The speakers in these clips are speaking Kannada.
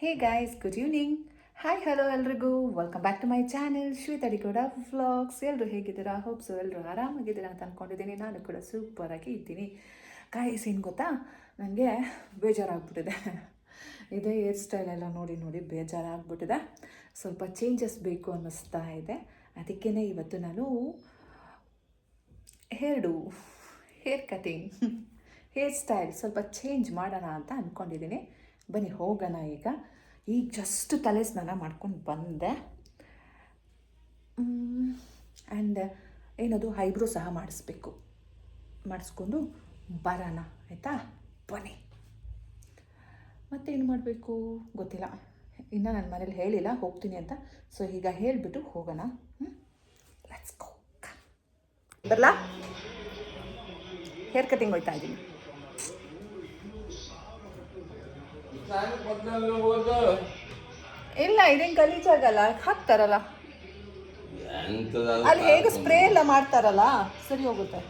ಹೇ guys, good evening. Hi hello ಎಲ್ರಿಗೂ, welcome back to my channel Shweta Adikoda vlogs. ಎಲ್ಲರೂ ಹೇಗಿದ್ದೀರಾ? ಹೋಪ್ಸು ಎಲ್ಲರೂ ಆರಾಮಾಗಿದ್ದೀರಾ ಅಂತ ಅಂದ್ಕೊಂಡಿದ್ದೀನಿ. ನಾನು ಕೂಡ ಸೂಪರಾಗಿ ಇದ್ದೀನಿ. ಗಾಯ್ಸ್, ಏನು ಗೊತ್ತಾ, ನನಗೆ ಬೇಜಾರಾಗ್ಬಿಟ್ಟಿದೆ. ಇದೇ ಹೇರ್ ಸ್ಟೈಲ್ ಎಲ್ಲ ನೋಡಿ ನೋಡಿ ಬೇಜಾರಾಗ್ಬಿಟ್ಟಿದೆ. ಸ್ವಲ್ಪ ಚೇಂಜಸ್ ಬೇಕು ಅನ್ನಿಸ್ತಾ ಇದೆ. ಅದಕ್ಕೇ ಇವತ್ತು ನಾನು ಹೇರ್ ಕಟಿಂಗ್, ಹೇರ್ ಸ್ಟೈಲ್ ಸ್ವಲ್ಪ ಚೇಂಜ್ ಮಾಡೋಣ ಅಂತ ಅಂದ್ಕೊಂಡಿದ್ದೀನಿ. ಬನ್ನಿ ಹೋಗೋಣ. ಈಗ ಜಸ್ಟ್ ತಲೆ ಸ್ನಾನ ಮಾಡ್ಕೊಂಡು ಬಂದೆ. ಆ್ಯಂಡ್ ಏನದು ಐಬ್ರೋ ಸಹ ಮಾಡಿಸ್ಕೊಂಡು ಬರೋಣ, ಆಯಿತಾ? ಬನ್ನಿ. ಮತ್ತೇನು ಮಾಡಬೇಕು ಗೊತ್ತಿಲ್ಲ, ಇನ್ನು ನನ್ನ ಮನೇಲಿ ಹೇಳಿಲ್ಲ ಹೋಗ್ತೀನಿ ಅಂತ. ಸೊ ಈಗ ಹೇಳಿಬಿಟ್ಟು ಹೋಗೋಣ. Let's go. ಬರಲಾ? ಹೇರ್ ಕಟಿಂಗ್ ಹೋಗ್ತಾ ಇದ್ದೀನಿ. ಇಲ್ಲ, ಇದೇನು ಗಲೀಜಾಗಲ್ಲ, ಹಾಕ್ತಾರಲ್ಲ ಅಲ್ಲಿ, ಹೇಗೆ ಸ್ಪ್ರೇ ಎಲ್ಲ ಮಾಡ್ತಾರಲ್ಲ, ಸರಿ ಹೋಗುತ್ತೆ.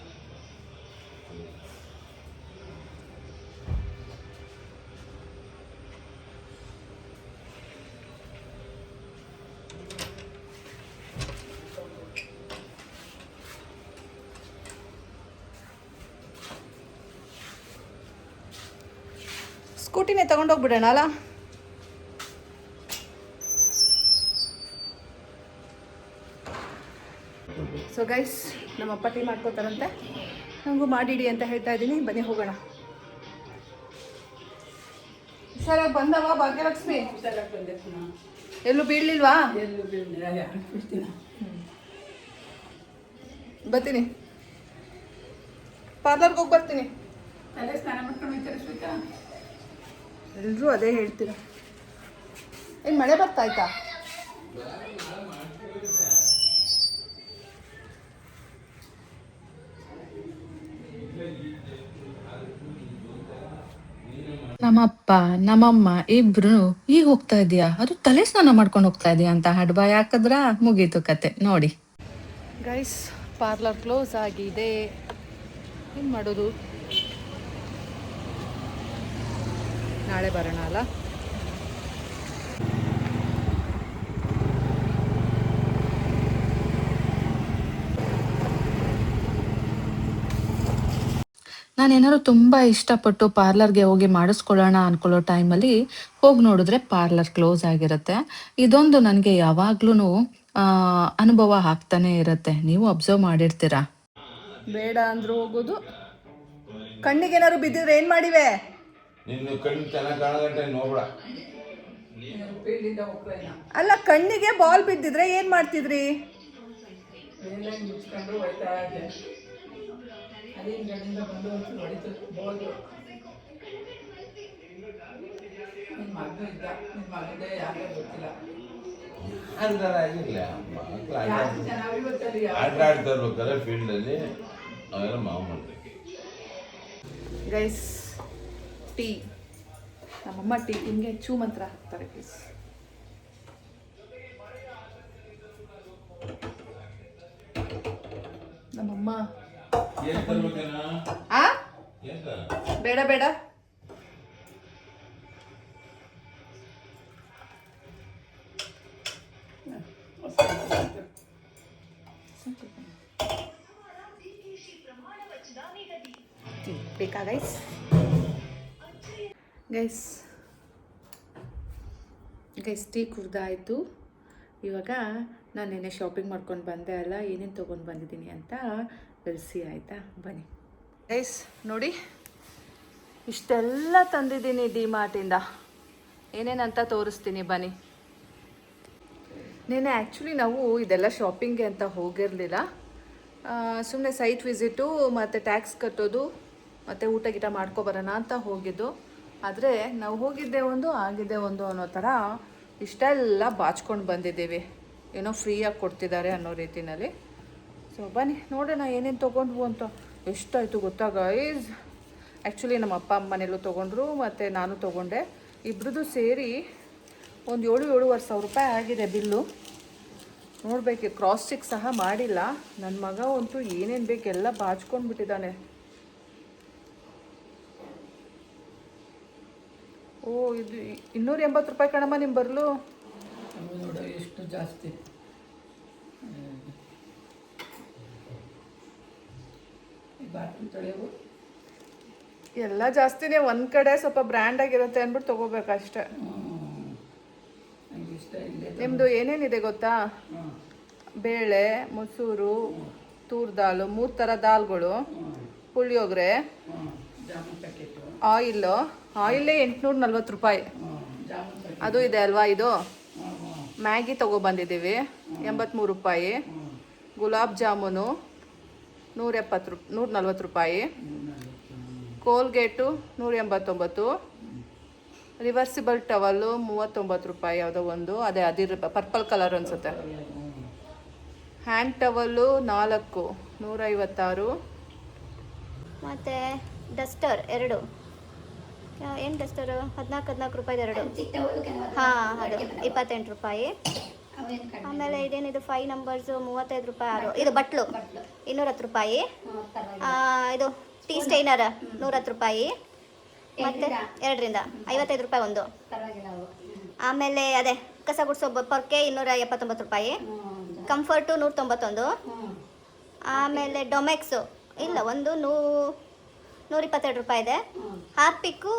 ಸ್ಕೂಟಿನೇ ತಗೊಂಡೋಗ್ಬಿಡೋಣ ಅಲ್ಲ? ಸೊ ಗೈಸ್, ನಮ್ಮಪ್ಪ ಟೀ ಮಾಡ್ಕೋತಾರಂತೆ, ನನಗೂ ಮಾಡಿಡಿ ಅಂತ ಹೇಳ್ತಾ ಇದ್ದೀನಿ. ಬನ್ನಿ ಹೋಗೋಣ. ಸರ್ ಬಂದವ ಭಾಗ್ಯಲಕ್ಷ್ಮಿ? ಎಲ್ಲೂ ಬೀಳಲಿಲ್ವಾ? ಬರ್ತೀನಿ, ಪಾರ್ಲರ್ಗೆ ಹೋಗಿ ಬರ್ತೀನಿ. ಎಲ್ಲರೂ ಅದೇ ಹೇಳ್ತೀರ. ಏನು ಮಳೆ ಬರ್ತಾಯ್ತಾ? ನಮ್ಮಪ್ಪ ನಮ್ಮಮ್ಮ ಇಬ್ರು ಈಗ ಹೋಗ್ತಾ ಇದೀಯಾ, ಅದು ತಲೆ ಸ್ನಾನ ಮಾಡ್ಕೊಂಡು ಹೋಗ್ತಾ ಇದೀಯಾ ಅಂತ ಹಡ್ಬಾಯ್ ಹಾಕಿದ್ರ ಮುಗೀತು ಕತೆ ನೋಡಿ. ಗೈಸ್, ಪಾರ್ಲರ್ ಕ್ಲೋಸ್ ಆಗಿದೆ. ಏನು ಮಾಡೋದು? ನಾಳೆ ಬರೋಣ ಅಲ್ಲ? ನಾನೇನಾದ್ರು ತುಂಬಾ ಇಷ್ಟಪಟ್ಟು ಪಾರ್ಲರ್ಗೆ ಹೋಗಿ ಮಾಡಿಸ್ಕೊಳ್ಳೋಣ ಅನ್ಕೊಳ್ಳೋ ಟೈಮಲ್ಲಿ ಹೋಗಿ ನೋಡಿದ್ರೆ ಪಾರ್ಲರ್ ಕ್ಲೋಸ್ ಆಗಿರುತ್ತೆ. ಇದೊಂದು ನನಗೆ ಯಾವಾಗ್ಲೂ ಅನುಭವ ಆಗ್ತಾನೆ ಇರುತ್ತೆ. ನೀವು ಅಬ್ಸರ್ವ್ ಮಾಡಿರ್ತೀರಾ. ಬೇಡ ಅಂದ್ರೂ ಹೋಗೋದು. ಕಣ್ಣಿಗೆ ಏನಾದ್ರು ಬಿದ್ದಿದ್ರೆ ಏನು ಮಾಡಿವೆ? ಅಲ್ಲ, ಕಣ್ಣಿಗೆ ಬಾಲ್ ಬಿದ್ದಿದ್ರೆ ಏನು ಮಾಡ್ತಿದ್ರಿ? ಆಡ್ತಿರ್ಬೇಕಾದ್ರೆ ಫೀಲ್ಡಲ್ಲಿ ಅವೆಲ್ಲ ಮಾಮೂಲಿ. ಗೈಸ್, ಟೀ, ನಮ್ಮಮ್ಮ ಟೀ ಹಿಂಗೆ ಚೂ ಮಂತ್ರ ಹಾಕ್ತಾರೆ ಪ್ಲೀಸ್. ನಮ್ಮಮ್ಮ ಬೇಡ ಬೇಡ ಬೇಕಾ ಗೈಸ್? ಟೀ ಕುಡ್ದಾಯಿತು. ಇವಾಗ ನಾನು ನೆನ್ನೆ ಶಾಪಿಂಗ್ ಮಾಡ್ಕೊಂಡು ಬಂದೆ ಅಲ್ಲ, ಏನೇನು ತೊಗೊಂಡು ಬಂದಿದ್ದೀನಿ ಅಂತ ಬೆಳೆಸಿ, ಆಯಿತಾ? ಬನ್ನಿ ಗೈಸ್, ನೋಡಿ ಇಷ್ಟೆಲ್ಲ ತಂದಿದ್ದೀನಿ ಡಿಮಾರ್ಟಿಂದ. ಏನೇನಂತ ತೋರಿಸ್ತೀನಿ ಬನ್ನಿ. ನೆನ್ನೆ ಆ್ಯಕ್ಚುಲಿ ನಾವು ಇದೆಲ್ಲ ಶಾಪಿಂಗ್ಗೆ ಅಂತ ಹೋಗಿರಲಿಲ್ಲ. ಸುಮ್ಮನೆ ಸೈಟ್ ವಿಸಿಟು ಮತ್ತು ಟ್ಯಾಕ್ಸ್ ಕಟ್ಟೋದು ಮತ್ತು ಊಟ ಗೀಟ ಮಾಡ್ಕೊಬರೋಣ ಅಂತ ಹೋಗಿದ್ದು. ಆದರೆ ನಾವು ಹೋಗಿದ್ದೆ ಒಂದು, ಆಗಿದೆ ಒಂದು ಅನ್ನೋ ಥರ ಇಷ್ಟೆಲ್ಲ ಬಾಚ್ಕೊಂಡು ಬಂದಿದ್ದೀವಿ. ಏನೋ ಫ್ರೀಯಾಗಿ ಕೊಡ್ತಿದ್ದಾರೆ ಅನ್ನೋ ರೀತಿಯಲ್ಲಿ. ಸೊ ಬನ್ನಿ ನೋಡೋಣ ಏನೇನು ತೊಗೊಂಡ್ವು ಅಂತ. ಎಷ್ಟಾಯಿತು ಗೊತ್ತಾ ಗೈಸ್? ಆ್ಯಕ್ಚುಲಿ ನಮ್ಮ ಅಪ್ಪ ಅಮ್ಮ ಮನೆಯಲ್ಲೂ ತೊಗೊಂಡ್ರು ಮತ್ತು ನಾನು ತೊಗೊಂಡೆ. ಇಬ್ಬರದು ಸೇರಿ ಒಂದು 7,000-7,500 ರೂಪಾಯಿ ಆಗಿದೆ ಬಿಲ್ಲು. ನೋಡಬೇಕು, ಕ್ರಾಸ್ ಚೆಕ್ ಸಹ ಮಾಡಿಲ್ಲ. ನನ್ನ ಮಗ ಅಂತೂ ಏನೇನು ಬೇಕು ಎಲ್ಲ ಬಾಚ್ಕೊಂಡು ಬಿಟ್ಟಿದ್ದಾನೆ. ಓ ಇದು 280 ರೂಪಾಯಿ ಕಣಮ್ಮ ನಿಮ್ಮ ಬರಲು. ನೋಡು ಎಷ್ಟು ಜಾಸ್ತಿ. ಈ ಬಾಟ್ಲಿ ತೊಳೆಯವು ಎಲ್ಲ ಜಾಸ್ತಿನೇ, ಒಂದು ಕಡೆ ಸ್ವಲ್ಪ ಬ್ರ್ಯಾಂಡ್ ಆಗಿರುತ್ತೆ ಅಂದ್ಬಿಟ್ಟು ತೊಗೋಬೇಕಷ್ಟೆ. ನಂಗೆ ಇಷ್ಟ ಇಲ್ಲೇ. ನಿಮ್ಮದು ಏನೇನಿದೆ ಗೊತ್ತಾ? ಬೇಳೆ, ಮೊಸರು, ತೂರ್ ದಾಲು, 3 ಥರ ದಾಲ್ಗಳು, ಪುಳಿಯೋಗರೆ, ಜಾಮೂನ್ ಪ್ಯಾಕೆಟು, ಆಯಿಲೇ 840 ರೂಪಾಯಿ. ಜಾಮೂನ್ ಪ್ಯಾಕೆಟ್ ಅದು ಇದೆ ಅಲ್ವಾ ಇದು. ಮ್ಯಾಗಿ ತೊಗೊಬಂದಿದ್ದೀವಿ 83 ರೂಪಾಯಿ. ಗುಲಾಬ್ ಜಾಮೂನು 140 ರೂಪಾಯಿ. ಕೋಲ್ಗೇಟು 189. ರಿವರ್ಸಿಬಲ್ ಟವಲ್ಲು 39 ರೂಪಾಯಿ ಯಾವುದೋ ಒಂದು, ಅದೇ ಅದಿರ ಪರ್ಪಲ್ ಕಲರ್ ಅನಿಸುತ್ತೆ. Hand towel 4 156. ಮತ್ತು ಡಸ್ಟರ್ 2 ಏನು ಡಸ್ಟರು 14 ರೂಪಾಯಿದು 2. ಹಾಂ ಅದು 28 ರೂಪಾಯಿ. ಆಮೇಲೆ ಇದೇನಿದು 5 ನಂಬರ್ಸು 35 ರೂಪಾಯಿ 6. ಇದು ಬಟ್ಲು 210 ರೂಪಾಯಿ. ಇದು ಟೀ ಸ್ಟೈನರ್ 110 ರೂಪಾಯಿ. ಮತ್ತು 2ರಿಂದ 55 ರೂಪಾಯಿ ಒಂದು. ಆಮೇಲೆ ಅದೇ ಕಸ ಗುಡಿಸೋ ಪೊರ್ಕೆ 279 ರೂಪಾಯಿ. ಕಂಫರ್ಟು 191. ಆಮೇಲೆ ಡೊಮೆಕ್ಸು ಇಲ್ಲ ಒಂದು 122 ರೂಪಾಯಿ ಇದೆ. ಹಾರ್ಪಿಕ್ಕು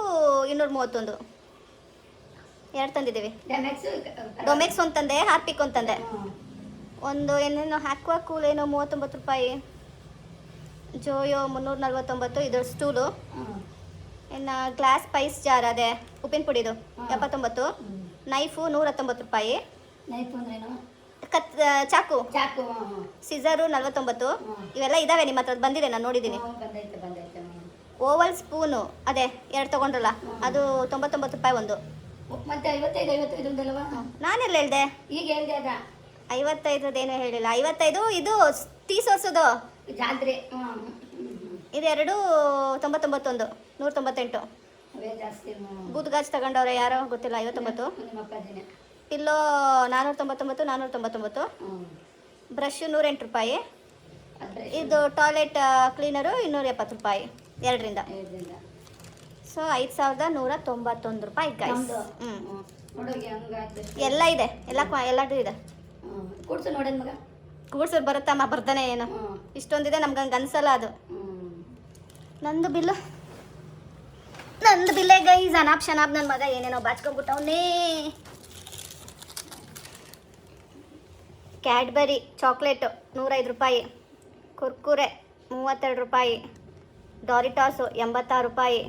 231. 2 ತಂದಿದ್ದೀವಿ. ಡೊಮೆಕ್ಸ್ ಒಂದು ತಂದೆ, ಹಾರ್ಪಿಕ್ ಒಂದು ತಂದೆ. ಒಂದು ಏನೇನೋ ಹಾಕುವ ಕೂಲ್ ಏನೋ 39 ರೂಪಾಯಿ. ಜೋಯೋ 349. ಇದು ಸ್ಟೂಲು. ಇನ್ನು ಗ್ಲಾಸ್ ಸ್ಪೈಸ್ ಜಾರ್ ಅದೇ ಉಪ್ಪಿನ ಪುಡಿದು 79. ನೈಫು 119 ರೂಪಾಯಿ. ಚಾಕು ಸಿಸರು 49. ಇವೆಲ್ಲ ಇದಾವೆ ನಿಮ್ಮ ಹತ್ರ, ಬಂದಿದೆ ನಾನು ನೋಡಿದ್ದೀನಿ. ಓವಲ್ ಸ್ಪೂನು ಅದೇ 2 ತೊಗೊಂಡ್ರಲ್ಲ ಅದು 99 ರೂಪಾಯಿ ಒಂದು. ಮತ್ತೆ 55 ನಾನೆಲ್ಲ ಹೇಳಿದೆ? ಈಗ ಹೇಳಿದೆ ಅದ 55 ಹೇಳಿಲ್ಲ. 55 ಇದು ಟೀ ಸೋಸೋದು ಜಾತ್ರೆ. ಇದೆರಡು 99 198. ಅವೇ ಜಾಸ್ತಿ. ಬೂದ್ಗಾಜ್ ತಗೊಂಡವ್ರೆ ಯಾರೋ ಗೊತ್ತಿಲ್ಲ 59. ನಿಮ್ಮ ಅಪ್ಪಾಜಿನೇ. ಪಿಲ್ಲೋ 499. ಬ್ರಷ್ 108 ರೂಪಾಯಿ. ಇದು ಟಾಯ್ಲೆಟ್ ಕ್ಲೀನರು 270 ರೂಪಾಯಿ 2ರಿಂದ. ಸೊ 5191 ರೂಪಾಯಿ ಗೈಸ್. ನೋಡೋಗಿ ಹಂಗಾಯ್ತು. ಎಲ್ಲ ಇದೆ, ಎಲ್ಲದೂ ಇದೆ. ಕೂಡ್ಸು ನೋಡೋಣ ಮಗ. ಕೂಡ್ಸೋದು ಬರುತ್ತಮ್ಮ, ಬರ್ತಾನೆ ಏನು ಇಷ್ಟೊಂದಿದೆ ನಮ್ಗೆ ಹಂಗೆ ಅನ್ಸಲ್ಲ ಅದು. ನಂದು ಬಿಲ್ಲೇ ಗೈಸ್. ಅನಾಬ್ ಶನಾಬ್ ನನ್ನ ಮಗ ಏನೇನೋ ಬಾಚ್ಕೊಂಡ್ಬಿಟ್ಟವನೇ. ಕ್ಯಾಡ್ಬರಿ ಚಾಕ್ಲೇಟು 105 ರೂಪಾಯಿ. ಕುರ್ಕುರೆ 32 ರೂಪಾಯಿ. ಡಾರಿಟಾಸು 86 ರೂಪಾಯಿ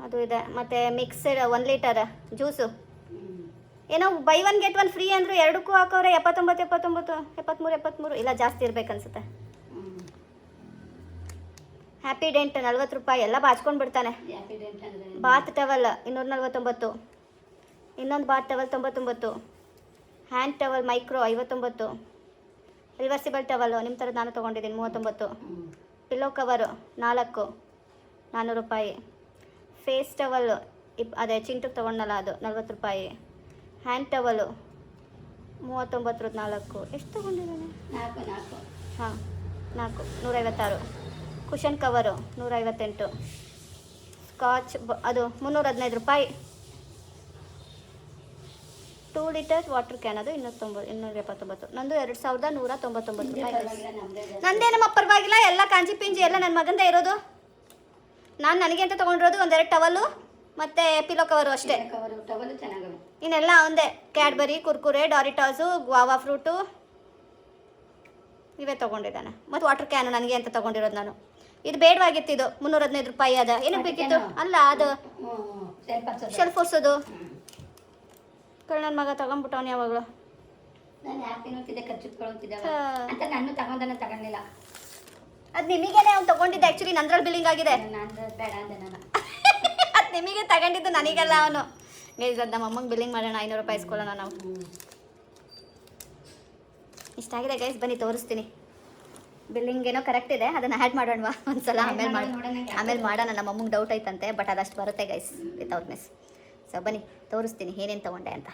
ಅದು ಇದೆ. ಮತ್ತು ಮಿಕ್ಸಡ್ 1 ಲೀಟರ್ ಜ್ಯೂಸು ಏನೋ ಬೈ 1 ಗೆಟ್ 1 ಫ್ರೀ ಅಂದರು. ಎರಡಕ್ಕೂ ಹಾಕೋರೆ 79 73 ಇಲ್ಲ ಜಾಸ್ತಿ ಇರ್ಬೇಕನ್ಸುತ್ತೆ. ಹ್ಯಾಪಿ ಡೆಂಟ್ 40 ರೂಪಾಯಿ. ಎಲ್ಲ ಬಾಚ್ಕೊಂಡು ಬಿಡ್ತಾನೆ. Bath towel 249. ಇನ್ನೊಂದು bath towel 99. Hand towel micro 59. Reversible towel ನಿಮ್ಮ ಥರದ್ದು ನಾನು ತೊಗೊಂಡಿದ್ದೀನಿ 39. ಪಿಲ್ಲೋ ಕವರು 4 400 ರೂಪಾಯಿ. ಫೇಸ್ ಟವಲ್ಲು ಅದೇ ಚಿಂಟಕ್ಕೆ ತೊಗೊಂಡಲ್ಲ ಅದು 40 ರೂಪಾಯಿ. Hand towel 39 4. ಎಷ್ಟು ತೊಗೊಂಡಿದ್ದಾನೆ? 4 ಹಾಂ 4 156. Cushion cover 158. ಸ್ಕಾಚ್ ಅದು 315 ರೂಪಾಯಿ. 2 ಲೀಟರ್ಸ್ ವಾಟರ್ ಕ್ಯಾನ್ ಅದು 279. ನಂದು 2199 ರೂಪಾಯಿ. ನಂದೇನಮ್ಮ ಪರವಾಗಿಲ್ಲ, ಎಲ್ಲ ಕಾಂಜಿ ಪಿಂಜಿ ಎಲ್ಲ ನನ್ನ ಮಗಂದೇ ಇರೋದು. ನಾನು ನನಗೆ ಅಂತ ತೊಗೊಂಡಿರೋದು 1-2 ಟವಲ್ಲು ಮತ್ತು ಪಿಲೋ ಕವರು ಅಷ್ಟೇ. ಟವಲು ಚೆನ್ನಾಗವೆ. ಇನ್ನೆಲ್ಲ ಒಂದೇ ಕ್ಯಾಡ್ಬರಿ, ಕುರ್ಕುರೆ, ಡಾರಿಟಾಸು, ಗುವಾವಾ ಫ್ರೂಟು ಇವೇ ತೊಗೊಂಡಿದ್ದಾನೆ. ಮತ್ತು ವಾಟರ್ ಕ್ಯಾನು ನನಗೆ ಅಂತ ತೊಗೊಂಡಿರೋದು ನಾನು. ಇದು ಬೇಡವಾಗಿತ್ತು, ಇದು 315 ರೂಪಾಯಿ. ಅದ ಏನಕ್ಕೆ ಬೇಕಿತ್ತು? ಅಲ್ಲ ಅದು ಶೆಲ್ಫ್ ಹೊಸದು ನನ್ನ ಮಗ ತಗೊಂಡ್ಬಿಟ್ಟವನು ಯಾವಾಗಲೂ. ನಾನು ಹ್ಯಾಪಿ ನೋಡ್ತಿದ್ದೆ, ಖರ್ಚಿಟ್ಕೊಳ್ತಿದ್ದಾವೆ ಅಂತ ನಾನು ತಗೊಂಡಿಲ್ಲ. ಅದು ನಿಮಗೇನೆ ಅವ್ನು ತೊಗೊಂಡಿದ್ದೆ. ಆ್ಯಕ್ಚುಲಿ ನಂದ್ರಲ್ಲಿ ಬಿಲ್ಲಿಂಗ್ ಆಗಿದೆ. ನಾನು ಬೇಡ ಅಂದೆ ನಾನು. ಅದು ನಿಮಗೆ ತಗೊಂಡಿದ್ದು, ನನಗೆಲ್ಲ ಅವನು. ಗೈಸ್ ಅದು ನಮ್ಮ ಅಮ್ಮಂಗೆ ಬಿಲ್ಲಿಂಗ್ ಮಾಡೋಣ, 500 ರೂಪಾಯಿ ಇಸ್ಕೊಳ್ಳೋಣ ನಾವು. ಇಷ್ಟಾಗಿದೆ ಗೈಸ್, ಬನ್ನಿ ತೋರಿಸ್ತೀನಿ. ಬಿಲ್ಲಿಂಗ್ ಏನೋ ಕರೆಕ್ಟ್ ಇದೆ, ಅದನ್ನು ಆ್ಯಡ್ ಮಾಡೋಣವಾ ಒಂದ್ಸಲ. ಆಮೇಲೆ ಮಾಡೋಣ. ನಮ್ಮ ಅಮ್ಮಂಗೆ ಡೌಟ್ ಐತಂತೆ, ಬಟ್ ಅದಷ್ಟು ಬರುತ್ತೆ ಗೈಸ್ ವಿತೌಟ್ ಮಿಸ್. ಸೊ ಬನ್ನಿ ತೋರಿಸ್ತೀನಿ ಏನೇನು ತೊಗೊಂಡೆ ಅಂತ.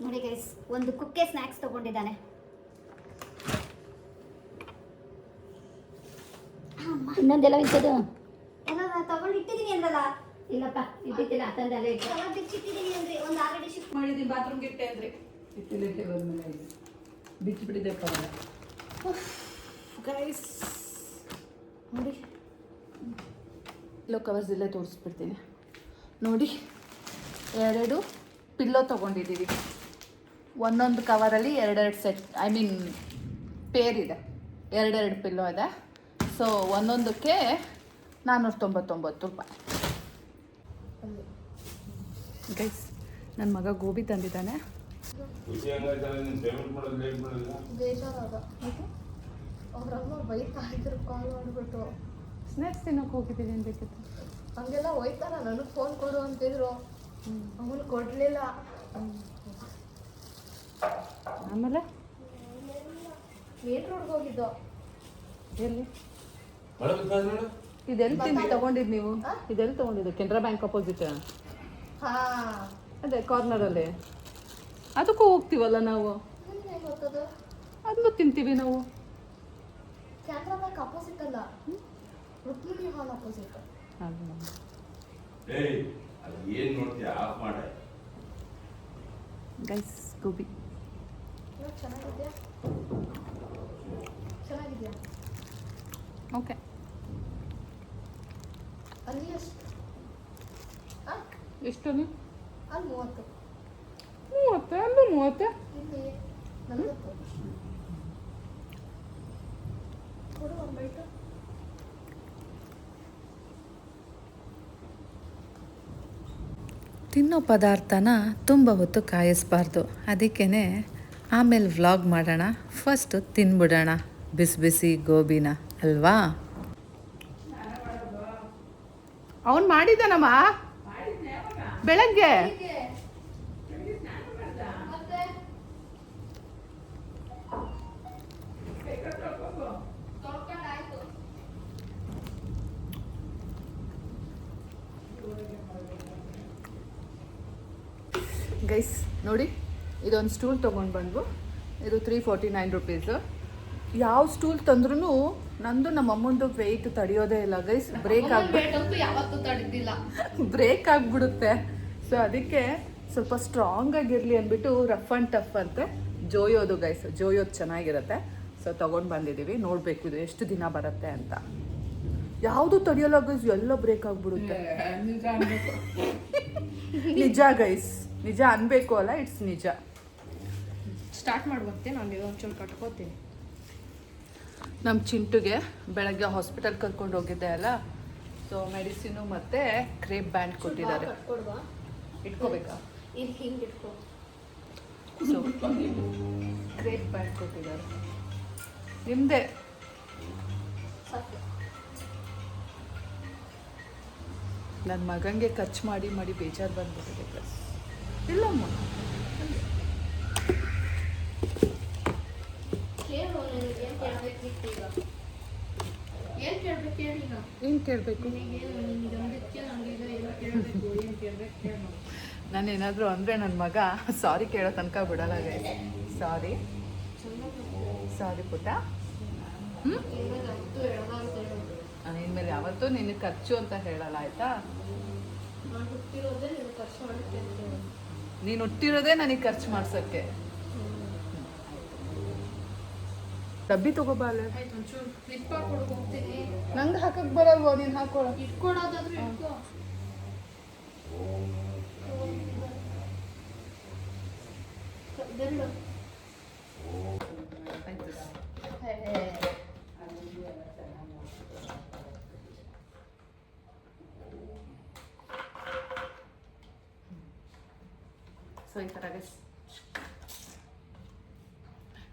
ನೋಡಿ ಗೈಸ್, ಒಂದು ಕುಕ್ಕೆ ಸ್ನ್ಯಾಕ್ಸ್ ತೊಗೊಂಡಿದ್ದಾನೆ. ಇನ್ನೊಂದೆಲ್ಲ ಇದ್ದದು ಎಲ್ಲ ತಗೊಂಡು ಇಟ್ಟಿದ್ದೀನಿ ಅಂದ್ರಲ್ಲ. ಇಲ್ಲಪ್ಪ ಇದ್ದಿದ್ದಿಲ್ಲ ತಂದಲ್ಲೇ ಇಟ್ಟು ತಗೊಂಡು ಬಿಚ್ಚಿಟ್ಟಿದ್ದೀನಿ ಅಂದ್ರೆ ಒಂದು ಆಲ್ರೆಡಿ ಶಿಫ್ಟ್ ಮಾಡಿದ್ದೀನಿ ಬಾತ್ರೂಮ್ಗೆ ಇಟ್ಟೆ ಅಂದರೆ ಇಟ್ಟಿಲಿಕ್ಕೆ ಬಂದಮೇಲೆ ಇದು ಬಿಚ್ಚಿಬಿಟ್ಟಿದೆ ಪರವಾಗಿಲ್ಲ. ಗೈಸ್ ನೋಡಿ, ಪಿಲ್ಲೋ ಕವರ್ಸ್ ಇಲ್ಲೇ ತೋರಿಸ್ಬಿಡ್ತೀನಿ ನೋಡಿ. 2 ಪಿಲ್ಲೋ ತೊಗೊಂಡಿದ್ದೀವಿ. ಒಂದೊಂದು ಕವರಲ್ಲಿ 2 ಸೆಟ್, ಐ ಮೀನ್ ಪೇರ್ ಇದೆ. 2 ಪಿಲ್ಲೋ ಇದೆ. ಸೊ ಒಂದೊಂದಕ್ಕೆ 499 ರೂಪಾಯಿ. ಗೈಸ್, ನನ್ನ ಮಗ ಗೋಬಿ ತಂದಿದ್ದಾನೆ. ಖುಷಿ ಹಂಗಾಯ್ತಲ್ಲ, ನೀನು ಪೇಮೆಂಟ್ ಮಾಡೋದು ಲೇಟ್ ಮಾಡಿಲ್ಲ. ಬೇಜಾರಾಗ ಅವ್ರಮ್ಮ ಬೈತಾ ಇದ್ರು ಕಾಲ್ ಮಾಡಿಬಿಟ್ಟು. ಸ್ನ್ಯಾಕ್ಸ್ ತಿನ್ನೋಕೆ ಹೋಗಿದ್ದೀವಿ ಅನ್ಬೇಕಿತ್ತು. ಹಂಗೆಲ್ಲ ಹೋಯ್ತಾರ, ನನಗೆ ಫೋನ್ ಕೊಡು ಅಂತಿದ್ರು. ಅವನು ಕೊಡಲಿಲ್ಲ. ಆಮೇಲೆ ಮೇನ್ ರೋಡ್ಗೆ ಹೋಗಿದ್ದು. ಎಲ್ಲಿ ಮಳೆ ಬರ್ತಾಯಿದೆ ನೋಡು. ಇದೆಲ್ಲಿ ತಿಂದು ತೊಗೊಂಡಿದ್ದು ನೀವು? ಇದೆಲ್ಲಿ ತೊಗೊಂಡಿದ್ದು? ಕೆನರಾ ಬ್ಯಾಂಕ್ ಅಪೋಸಿಟ್ ಹಾಂ, ಅದೇ ಕಾರ್ನರಲ್ಲಿ. ಅದಕ್ಕೂ ಹೋಗ್ತೀವಲ್ಲ ನಾವು, ಹೆಂಗೆ ಗೊತ್ತದು? ಅದನ್ನು ತಿಂತೀವಿ ನಾವು. ಕ್ಯಾನ್ರಾ ಬ್ಯಾಂಕ್ ಅಪೋಸಿಟ್ ಅಲ್ಲ, ರುಕ್ಮಿಣಿ ಹಾಲ್ ಅಪೋಸಿಟ್. ಏಯ್, ಅದು ಏನು ನೋಡ್ತೀಯ? ಆಫ್ ಮಾಡೆ. ಗೈಸ್, ಗೋಬಿ ಚೆನ್ನಾಗಿದೆಯಾ? ಚೆನ್ನಾಗಿದೆಯಾ? ಓಕೆ. ಅಲ್ಲಿ ಎಷ್ಟು? ಹಾಂ, ಎಷ್ಟು? ಅಲ್ಲಿ 30. 30? ಅಲ್ಲೂ 30? ಇಲ್ಲಿ 40. ಕೊಡು ಒಂದು ಬೈಟು. ತಿನ್ನೋ ಪದಾರ್ಥನ ತುಂಬ ಹೊತ್ತು ಕಾಯಿಸ್ಬಾರ್ದು. ಅದಕ್ಕೇ ಆಮೇಲೆ ವ್ಲಾಗ್ ಮಾಡೋಣ, ಫಸ್ಟು ತಿನ್ಬಿಡೋಣ ಬಿಸಿ ಬಿಸಿ ಗೋಬಿನ, ಅಲ್ವಾ? ಅವನು ಮಾಡಿದ್ದಾನಮ್ಮ ಬೆಳಗ್ಗೆ. ಗೈಸ್ ನೋಡಿ, ಇದೊಂದು ಸ್ಟೂಲ್ ತೊಗೊಂಡು ಬಂದ್ವು. ಇದು 349 ರುಪೀಸು. ಯಾವ ಸ್ಟೂಲ್ ತಂದ್ರೂ ನಂದು ನಮ್ಮ ಅಮ್ಮಂದು ವೆಯ್ಟ್ ತಡೆಯೋದೇ ಇಲ್ಲ ಗೈಸ್. ಬ್ರೇಕ್ ಯಾವತ್ತೂ ತಡೆದಿಲ್ಲ. ಬ್ರೇಕ್ ಆಗಿಬಿಡುತ್ತೆ. ಸೊ ಅದಕ್ಕೆ ಸ್ವಲ್ಪ ಸ್ಟ್ರಾಂಗ್ ಆಗಿರಲಿ ಅಂದ್ಬಿಟ್ಟು ರಫ್ ಆ್ಯಂಡ್ ಟಫ್ ಅಂತೆ ಜೋಯೋದು ಗೈಸ್. ಜೋಯೋದು ಚೆನ್ನಾಗಿರುತ್ತೆ. ಸೊ ತೊಗೊಂಡು ಬಂದಿದ್ದೀವಿ. ನೋಡಬೇಕು ಇದು ಎಷ್ಟು ದಿನ ಬರುತ್ತೆ ಅಂತ. ಯಾವುದು ತಡೆಯೋಲ್ಲ ಗೈಸ್, ಎಲ್ಲ ಬ್ರೇಕ್ ಆಗಿಬಿಡುತ್ತೆ. ನಿಜ ಅನ್ಬೇಕು. ನಿಜ ಗೈಸ್, ನಿಜ ಅನ್ಬೇಕು ಅಲ್ಲ, ಇಟ್ಸ್ ನಿಜ. ಸ್ಟಾರ್ಟ್ ಮಾಡುವಂತೆ ನಾನು ಒಂಚೂರು ಕಟ್ಕೋತೀನಿ. ನಮ್ಮ ಚಿಂಟುಗೆ ಬೆಳಗ್ಗೆ ಹಾಸ್ಪಿಟಲ್ ಕರ್ಕೊಂಡು ಹೋಗಿದ್ದೆ ಅಲ್ಲ, ಸೊ ಮೆಡಿಸಿನು ಮತ್ತು ಕ್ರೇಪ್ ಬ್ಯಾಂಡ್ ಕೊಟ್ಟಿದ್ದಾರೆ. ಕಟ್ಕೊಡ್ವಾ? ಇಟ್ಕೋಬೇಕಾ? ಇಲ್ಲಿ ಹಿಂಗೆ ಇಟ್ಕೋ. ಸೊ ಕ್ರೇಪ್ ಬ್ಯಾಂಡ್ ಕೊಟ್ಟಿದ್ದಾರೆ. ನಿಮ್ಮದೇ ಸಾಕು. ನನ್ನ ಮಗನಿಗೆ ಖರ್ಚು ಮಾಡಿ ಮಾಡಿ ಬೇಜಾರು ಬಂದ್ಬಿಟ್ಟಿದೆ ಪ್ಲಸ್. ಇಲ್ಲಮ್ಮ, ಕೇಳು, ನಿನಗೆ ಏನು ಕೇಳಬೇಕಿತ್ತು ಈಗ? ಏನು ಕೇಳಬೇಕು ಹೇಳಿ ಈಗ? ಏನು ಕೇಳಬೇಕು? ನಿನಗೇನು ನಿನಗೆ ಅಂದಿದ್ದಕ್ಕೆ ನನಗೀಗ ಏನು ಕೇಳಬೇಕು? ಏನು ಕೇಳಬೇಕು ಹೇಳು. ನಾನೇನಾದರೂ ಅಂದರೆ ನನ್ನ ಮಗ ಸಾರಿ ಕೇಳೋ ತನಕ ಬಿಡಲ್ಲ ಗೈಸ್. ಸಾರಿ ಪುಟ್ಟ. ಯಾವತ್ತೂ ಹೇಳಲ್ಲ ಅಂತ ಹೇಳೋದು. ನಾನು ಇನ್ಮೇಲೆ ಯಾವತ್ತೂ ನಿನಗೆ ಖರ್ಚು ಅಂತ ಹೇಳಲ್ಲ, ಆಯಿತಾ? ನಾನು ಹುಟ್ಟಿರೋದೇ ನೀನು ಖರ್ಚು ಮಾಡುತ್ತೆ ಅಂತ ಹೇಳೋದು. ನೀನು ಹುಟ್ಟಿರೋದೇ ನನಗೆ ಖರ್ಚು ಮಾಡ್ಸೋಕ್ಕೆ. ಡಬ್ಬಿ ತಗೋಬಾಲೆ. ಆಯ್ತು, ಒಂಚೂರು ಕ್ಲಿಪ್ ಹಾಕೊಡು, ಹೋಗ್ತೀನಿ. ನಂಗೆ ಹಾಕಕ್ಕೆ ಬರಲ್ವೋ? ನೀನು ಹಾಕೊಳ್ಳೋ. ಇಟ್ಕೊಡೋದಾದ್ರೂ ಇಟ್ಕೋ. ಬೆರಳು. ಆಯ್ತು. ಸೊ ಈ ಥರ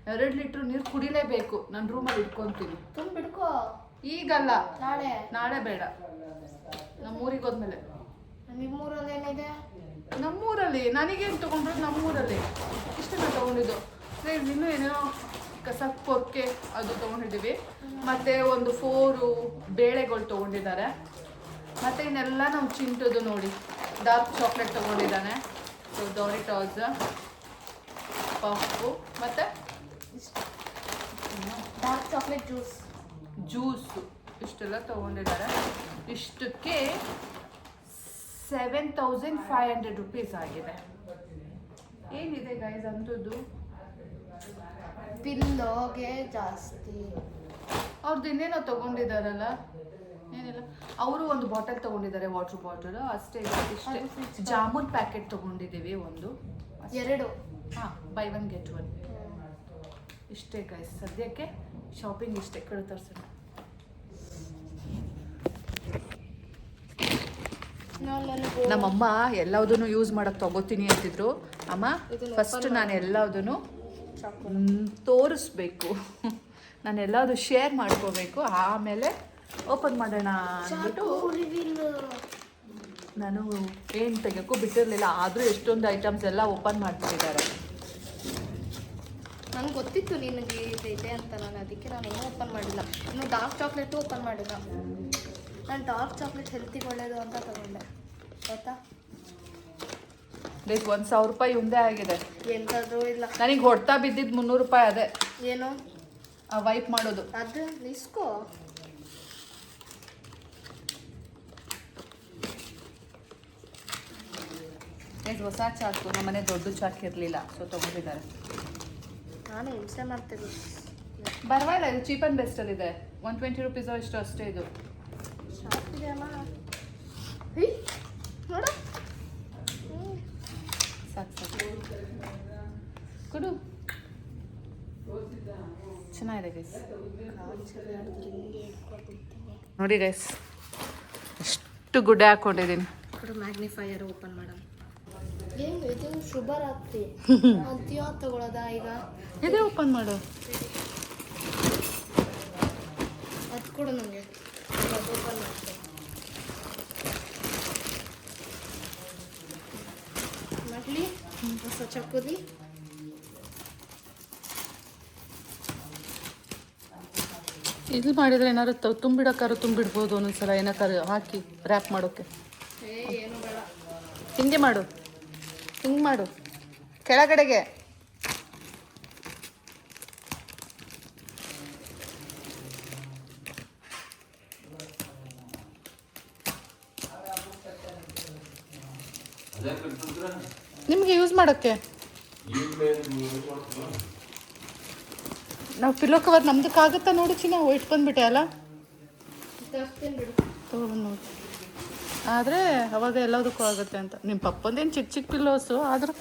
2 ಲೀಟ್ರ್ ನೀರು ಕುಡಿಲೇಬೇಕು. ನಾನು ರೂಮಲ್ಲಿ ಇಟ್ಕೊತೀನಿ. ತುಂಬ ಬಿಡ್ಕೋ. ಈಗಲ್ಲ, ನಾಳೆ. ನಾಳೆ ಬೇಡ, ನಮ್ಮೂರಿಗೆ ಹೋದ್ಮೇಲೆ. ನಿಮ್ಮೂರಲ್ಲಿ ಏನಿದೆ? ನಮ್ಮೂರಲ್ಲಿ ನನಗೇನು ತೊಗೊಂಡ್ರು? ನಮ್ಮೂರಲ್ಲಿ ಇಷ್ಟೆಲ್ಲ ತೊಗೊಂಡಿದ್ದು. ಇನ್ನೂ ಏನೇನೋ ಕಸ ಪೊರ್ಕೆ ಅದು ತೊಗೊಂಡಿದ್ದೀವಿ. ಮತ್ತು ಒಂದು 4 ಬೇಳೆಗಳು ತೊಗೊಂಡಿದ್ದಾರೆ. ಮತ್ತು ಇನ್ನೆಲ್ಲ ನಾವು ಚಿಂಟದು ನೋಡಿ, ಡಾರ್ಕ್ ಚಾಕ್ಲೇಟ್ ತೊಗೊಂಡಿದ್ದಾನೆ. ಸೊ ಡೋರಿಟಾಸ್, ಪಫು ಮತ್ತು ಡಾರ್ಕ್ ಚಾಕ್ಲೇಟ್ ಜ್ಯೂಸು. ಇಷ್ಟೆಲ್ಲ ತೊಗೊಂಡಿದ್ದಾರೆ. ಇಷ್ಟಕ್ಕೆ 7500 ರುಪೀಸ್ ಆಗಿದೆ. ಏನಿದೆ ಗೈಸ್ ಅಂಥದ್ದು? ಪಿಲ್ಲೋಗೆ ಜಾಸ್ತಿ. ಅವ್ರದ್ದು ಇನ್ನೇನೋ ತೊಗೊಂಡಿದ್ದಾರಲ್ಲ, ಏನಿಲ್ಲ. ಅವರು ಒಂದು ಬಾಟಲ್ ತೊಗೊಂಡಿದ್ದಾರೆ, ವಾಟರ್ ಬಾಟಲ್ ಅಷ್ಟೇ. ಇಷ್ಟೇ. ಜಾಮೂನ್ ಪ್ಯಾಕೆಟ್ ತೊಗೊಂಡಿದ್ದೀವಿ ಒಂದು, 2. ಹಾಂ, ಬೈ 1 get 1. ಇಷ್ಟೇ ಗೈಸ್, ಸದ್ಯಕ್ಕೆ ಶಾಪಿಂಗ್ ಇಷ್ಟೇ. ಕಡೆ ತೋರಿಸೋಣ. ನಮ್ಮಮ್ಮ ಎಲ್ಲದನ್ನು ಯೂಸ್ ಮಾಡೋಕ್ಕೆ ತಗೋತೀನಿ ಅಂತಿದ್ರು. ಅಮ್ಮ ಫಸ್ಟ್ ನಾನು ಎಲ್ಲದನ್ನು ತೋರಿಸ್ಬೇಕು, ನಾನು ಎಲ್ಲದು ಶೇರ್ ಮಾಡ್ಕೋಬೇಕು, ಆಮೇಲೆ ಓಪನ್ ಮಾಡೋಣ ಅಂದ್ಬಿಟ್ಟು ನಾನು ಏನು ತೆಗಿಯೋಕ್ಕೂ ಬಿಟ್ಟಿರಲಿಲ್ಲ. ಆದರೂ ಎಷ್ಟೊಂದು ಐಟಮ್ಸ್ ಎಲ್ಲ ಓಪನ್ ಮಾಡ್ತಿದ್ದಾರೆ. ನನಗೆ ಗೊತ್ತಿತ್ತು ನಿನಗೆ ಇದೆ ಅಂತ, ನಾನು ಅದಕ್ಕೆ ನಾನು ಏನೂ ಓಪನ್ ಮಾಡಿಲ್ಲ. ಇನ್ನು ಡಾರ್ಕ್ ಚಾಕ್ಲೇಟು ಓಪನ್ ಮಾಡಿಲ್ಲ. ನಾನು ಡಾರ್ಕ್ ಚಾಕ್ಲೇಟ್ ಹೆಲ್ತಿಗೆ ಒಳ್ಳೇದು ಅಂತ ತಗೊಂಡೆ, ಆಯ್ತಾ? ಲೈಕ್ 1000 ರೂಪಾಯಿ ಒಂದೇ ಆಗಿದೆ. ಎಂಥದ್ದು ಇಲ್ಲ. ನನಗೆ ಹೊಡ್ತಾ ಬಿದ್ದಿದ್ದು 300 ರೂಪಾಯಿ. ಅದೇ ಏನು ವೈಪ್ ಮಾಡೋದು. ಅದು ಇಸ್ಕೋ. ಹೊಸ ಚಾಕು, ನಮ್ಮನೆ ದೊಡ್ಡ ಚಾಕು ಇರಲಿಲ್ಲ, ಸೊ ತೊಗೊಂಡಿದ್ದಾರೆ. ನಾನು ಹಿಂಸೆ ಮಾಡ್ತೀನಿ. ಪರವಾಗಿಲ್ಲ, ಇದು ಚೀಪ್ ಆ್ಯಂಡ್ ಬೆಸ್ಟಲ್ಲಿದೆ. 120 ರುಪೀಸೋ ಇಷ್ಟು ಅಷ್ಟೇ. ಇದು ಶಾಪಿದೆಯಮ್ಮ, ನೋಡು. ಸಾಕು ಕೊಡು. ಚೆನ್ನಾಗಿದೆ ಗೈಸ್. ನೋಡಿ ಗೈಸ್, ಎಷ್ಟು ಗುಡ್ಡೆ ಹಾಕ್ಕೊಂಡಿದ್ದೀನಿ. ಕೊಡು ಮ್ಯಾಗ್ನಿಫೈಯರ್ ಓಪನ್ ಮಾಡೋಣ. ಏನು ಇದು ಶುಭರಾತ್ರಿ ಅಂತೀಯ ತಗೊಳ್ಳೋದಾ ಈಗ? ಇದೇ ಓಪನ್ ಮಾಡು. ಅದು ಕೊಡು ನನಗೆ, ಓಪನ್ ಮಾಡ್ತೀನಿ. ಮಾಡಲಿ ಹೊಸ ಚಕ್ಕುದಿ. ಇಲ್ಲಿ ಮಾಡಿದರೆ ಏನಾದ್ರು ತುಂಬಿಡೋಕ್ಕಾರು ತುಂಬಿಡ್ಬೋದು ಒಂದೊಂದ್ಸಲ, ಏನಕ್ಕಾರು ಹಾಕಿ ರ್ಯಾಪ್ ಮಾಡೋಕ್ಕೆ. ಏನು ಬೇಡ, ಹಿಂಗೆ ಮಾಡು, ಹಿಂಗೆ ಮಾಡು, ಕೆಳಗಡೆಗೆ. ನಿಮಗೆ ಯೂಸ್ ಮಾಡೋಕ್ಕೆ. ನಾವು ಪಿಲ್ಲೋ ಕವರ್ ನಮ್ದಕ್ಕಾಗುತ್ತಾ ನೋಡು ಚಿನ್ನ, ಇಟ್ಟು ಬಂದ್ಬಿಟ್ಟೆ ಅಲ್ಲ, ತರ್ತೀನಿ ಬಿಡು. ತೊಗೊಂಡು ನೋಡಿ. ಆದರೆ ಅವಾಗ ಎಲ್ಲದಕ್ಕೂ ಆಗುತ್ತೆ ಅಂತ. ನಿಮ್ಮ ಪಪ್ಪಂದೇನು ಚಿಕ್ಕ ಚಿಕ್ಕ ಪಿಲ್ಲೋಸು, ಆದರೂ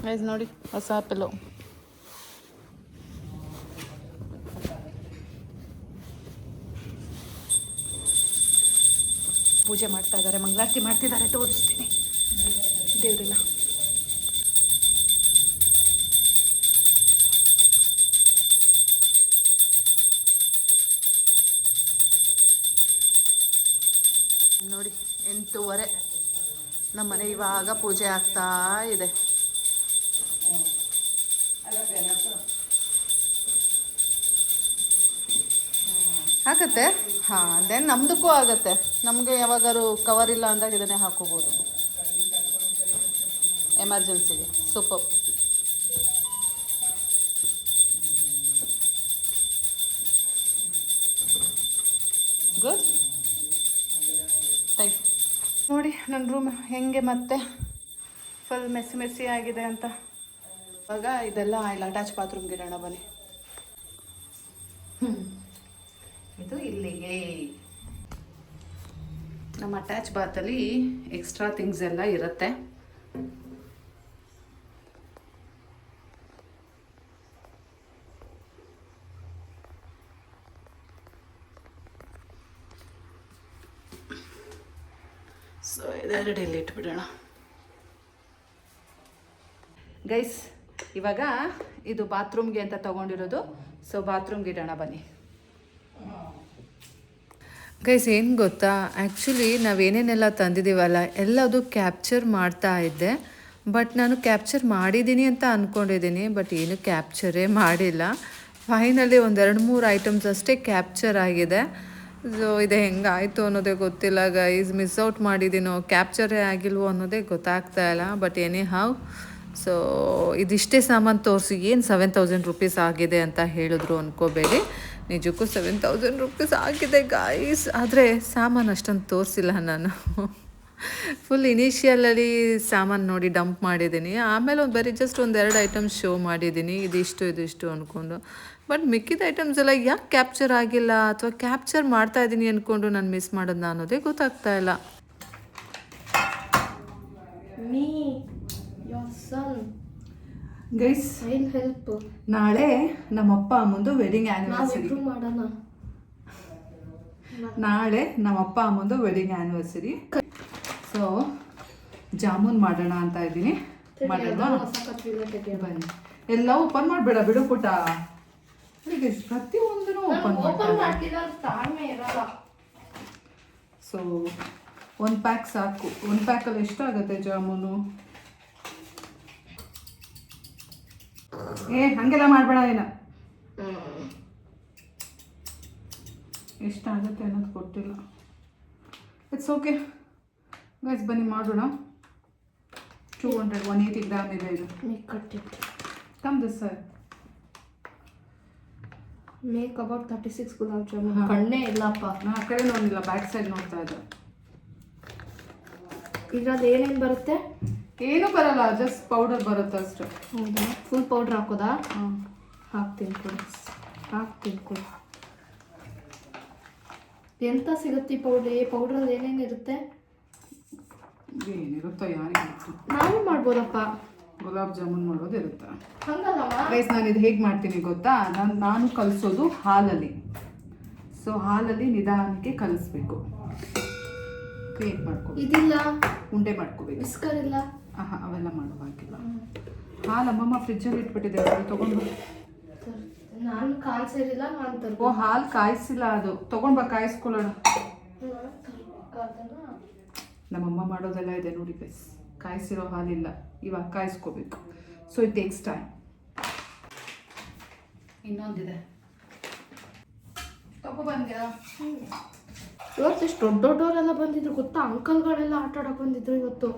ಗೈಸ್ ನೋಡಿ ಹೊಸ ಪಿಲ್ಲೋ. ಪೂಜೆ ಮಾಡ್ತಾ ಇದ್ದಾರೆ, ಮಂಗಳಾರತಿ ಮಾಡ್ತಿದ್ದಾರೆ, ತೋರಿಸ್ತೀನಿ ದೇವ್ರನ್ನ. ನೋಡಿ 8:30 ನಮ್ಮ ಮನೆ ಇವಾಗ ಪೂಜೆ ಆಗ್ತಾ ಇದೆ. ಆಗತ್ತೆ. ಹಾಂ, ದೆನ್ ನಮ್ಮದಕ್ಕೂ ಆಗತ್ತೆ. ನಮಗೆ ಯಾವಾಗಾರು ಕವರ್ ಇಲ್ಲ ಅಂದಾಗ ಇದನ್ನೇ ಹಾಕೋಬೋದು ಎಮರ್ಜೆನ್ಸಿಗೆ. ಸೂಪರ್. Good, thank you. ನೋಡಿ ನನ್ನ ರೂಮ್ ಹೆಂಗೆ ಮತ್ತೆ ಫುಲ್ ಮೆಸ್ಸಿ ಆಗಿದೆ ಅಂತ. ಇವಾಗ ಇದೆಲ್ಲ ಇಲ್ಲಿ ಅಟ್ಯಾಚ್ ಬಾತ್ರೂಮ್ಗೆ ಇಡೋಣ ಬನ್ನಿ. ಇದು ಇಲ್ಲಿಗೆ ನಮ್ಮ ಅಟ್ಯಾಚ್ ಬಾತಲ್ಲಿ ಎಕ್ಸ್ಟ್ರಾ ಥಿಂಗ್ಸ್ ಎಲ್ಲ ಇರುತ್ತೆ. ಸೊ ಇದೆರಡು ಇಲ್ಲಿ ಇಟ್ಬಿಡೋಣ ಗೈಸ್. ಇವಾಗ ಇದು ಬಾತ್ರೂಮ್ಗೆ ಅಂತ ತೊಗೊಂಡಿರೋದು, ಸೊ ಬಾತ್ರೂಮ್ಗೆ ಇಡೋಣ ಬನ್ನಿ ಗೈಸ್. ಏನು ಗೊತ್ತಾ, ಆ್ಯಕ್ಚುಲಿ ನಾವೇನೇನೆಲ್ಲ ತಂದಿದ್ದೀವಲ್ಲ ಎಲ್ಲದು ಕ್ಯಾಪ್ಚರ್ ಮಾಡ್ತಾ ಇದ್ದೆ. ಬಟ್ ನಾನು ಕ್ಯಾಪ್ಚರ್ ಮಾಡಿದ್ದೀನಿ ಅಂತ ಅಂದ್ಕೊಂಡಿದ್ದೀನಿ, ಬಟ್ ಏನು ಕ್ಯಾಪ್ಚರೇ ಮಾಡಿಲ್ಲ. ಫೈನಲಿ 2-3 ಐಟಮ್ಸ್ ಅಷ್ಟೇ ಕ್ಯಾಪ್ಚರ್ ಆಗಿದೆ. ಸೊ ಇದು ಹೆಂಗಾಯಿತು ಅನ್ನೋದೇ ಗೊತ್ತಿಲ್ಲ ಗೈಸ್. ಮಿಸ್ ಔಟ್ ಮಾಡಿದ್ದೀನೋ ಕ್ಯಾಪ್ಚರೇ ಆಗಿಲ್ವೋ ಅನ್ನೋದೇ ಗೊತ್ತಾಗ್ತಾ ಇಲ್ಲ. ಬಟ್ ಎನಿ ಹಾವ್, ಸೊ ಇದಿಷ್ಟೇ ಸಾಮಾನು ತೋರಿಸಿ ಏನು 7000 ರುಪೀಸ್ ಆಗಿದೆ ಅಂತ ಹೇಳಿದ್ರು ಅಂದ್ಕೋಬೇಡಿ. ನಿಜಕ್ಕೂ 7,000 ರುಪೀಸ್ ಆಗಿದೆ ಗಾಯ್ಸ್. ಆದರೆ ಸಾಮಾನು ಅಷ್ಟೊಂದು ತೋರಿಸಿಲ್ಲ ನಾನು. ಫುಲ್ ಇನಿಷಿಯಲಲ್ಲಿ ಸಾಮಾನು ನೋಡಿ ಡಂಪ್ ಮಾಡಿದ್ದೀನಿ. ಆಮೇಲೆ ಬರೀ ಜಸ್ಟ್ ಒಂದೆರಡು ಐಟಮ್ಸ್ ಶೋ ಮಾಡಿದ್ದೀನಿ, ಇದಿಷ್ಟು ಅಂದ್ಕೊಂಡು. ಬಟ್ ಮಿಕ್ಕಿದ ಐಟಮ್ಸ್ ಎಲ್ಲ ಯಾಕೆ ಕ್ಯಾಪ್ಚರ್ ಆಗಿಲ್ಲ ಅಥವಾ ಕ್ಯಾಪ್ಚರ್ ಮಾಡ್ತಾ ಇದ್ದೀನಿ ಅಂದ್ಕೊಂಡು ನಾನು ಮಿಸ್ ಮಾಡೋದು ಅನ್ನೋದೇ ಗೊತ್ತಾಗ್ತಾ ಇಲ್ಲ. ಗೈಸ್ ಹೆಲ್ಪ್ ನಾಳೆ ನಮ್ಮಪ್ಪ ಅಮ್ಮಂದು ವೆಡ್ಡಿಂಗ್ ಆ್ಯನಿವರ್ಸರಿ. ನಾಳೆ ನಮ್ಮಪ್ಪ ಅಮ್ಮಂದು ವೆಡ್ಡಿಂಗ್ ಆ್ಯನಿವರ್ಸರಿ. ಸೊ ಜಾಮೂನ್ ಮಾಡೋಣ ಅಂತ ಇದ್ದೀನಿ. ಮಾಡೋಣ ಬನ್ನಿ. ಎಲ್ಲ ಓಪನ್ ಮಾಡಬೇಡ ಬಿಡು ಪುಟ. ಪ್ರತಿಯೊಂದೂ ಓಪನ್ ಮಾಡ್ತೀನಿ. ಸೊ 1 ಪ್ಯಾಕ್ ಸಾಕು. 1 ಪ್ಯಾಕಲ್ಲಿ ಎಷ್ಟಾಗುತ್ತೆ ಜಾಮೂನು? ಹಂಗೆಲ್ಲ ಮಾಡಬೇಡ ಏನ. ಎಷ್ಟಾಗುತ್ತೆ ಅನ್ನೋದು ಗೊತ್ತಿಲ್ಲ. ಇಟ್ಸ್ ಓಕೆ ಗೈಸ್, ಬನ್ನಿ ಮಾಡೋಣ. 180 ಗ್ರಾಮ್ ಇದೆ ಇದು. Come this sir. Make about 36 gulab jamun. ಕಣ್ಣೇ ಇಲ್ಲಪ್ಪ. ಆ ಕಡೆ ನೋಡಿಲ್ಲ, ಬ್ಯಾಕ್ ಸೈಡ್ ನೋಡ್ತಾ ಇದ್ದೆ. ಇದ್ರಲ್ಲಿ ಏನೇನು ಬರುತ್ತೆ? ಏನೂ ಬರಲ್ಲ, ಜಸ್ಟ್ ಪೌಡರ್ ಬರುತ್ತೆ ಅಷ್ಟೇ. ಹೌದಾ? ಫುಲ್ ಪೌಡ್ರ್ ಹಾಕೋದಾ? ಹಾಂ, ಹಾಕ್ತೀನಿ ಕೊಡಿ. ಎಂತ ಸಿಗುತ್ತೆ ಪೌಡ್ರಲ್ಲಿ ಏನೇನು ಇರುತ್ತೆ? ಏನಿರುತ್ತೋ ಯಾರಿಗೆ ಗೊತ್ತು. ನಾವು ಮಾಡ್ಬೋದಪ್ಪ. ಗುಲಾಬ್ ಜಾಮೂನ್ ಮಾಡೋದು ಇರುತ್ತೆ. ಹಂಗಲ್ಲಮ್ಮ ಗೈಸ್, ನಾನು ಇದು ಹೇಗೆ ಮಾಡ್ತೀನಿ ಗೊತ್ತಾ? ನಾನು ಕಲಿಸೋದು ಹಾಲಲ್ಲಿ. ಸೊ ಹಾಲಲ್ಲಿ ನಿಧಾನಕ್ಕೆ ಕಲಿಸ್ಬೇಕು. ಕ್ರಿಯೇಟ್ ಮಾಡ್ಕೋಬೇಕು. ಇದಿಲ್ಲ, ಉಂಡೆ ಮಾಡ್ಕೋಬೇಕು. ಬಿಸ್ಕರ್ ಇಲ್ಲ. ಅವೆಲ್ಲ ಮಾಡುವಾಗಿಲ್ಲ. ಹಾಲು ಅಮ್ಮಮ್ಮ ಫ್ರಿಜ್ಜಲ್ಲಿ ಇಟ್ಬಿಟ್ಟಿದೆ, ಅದು ತೊಗೊಂಡು. ನಾನು ಕಾಯಿಸಿರಿಲ್ಲ, ನಾನು ತರ್ಬೋದು. ಓ, ಹಾಲು ಕಾಯಿಸಿಲ್ಲ, ಅದು ತೊಗೊಂಡು ಬಾ, ಕಾಯಿಸ್ಕೊಳ್ಳೋಣ. ನಮ್ಮಮ್ಮ ಮಾಡೋದೆಲ್ಲ ಇದೆ ನೋಡಿ ಗೈಸ್. ಕಾಯಿಸಿರೋ ಹಾಲಿಲ್ಲ, ಇವಾಗ ಕಾಯಿಸ್ಕೋಬೇಕು. So it takes time. ಇನ್ನೊಂದಿದೆ, ತಗೊಬಂದ್ಯಾ? ಇವತ್ತು ಎಷ್ಟು ದೊಡ್ಡವರೆಲ್ಲ ಬಂದಿದ್ರು ಗೊತ್ತಾ? ಅಂಕಲ್ಗಳೆಲ್ಲ ಆಟ ಆಡೋಕೆ ಬಂದಿದ್ರು ಇವತ್ತು.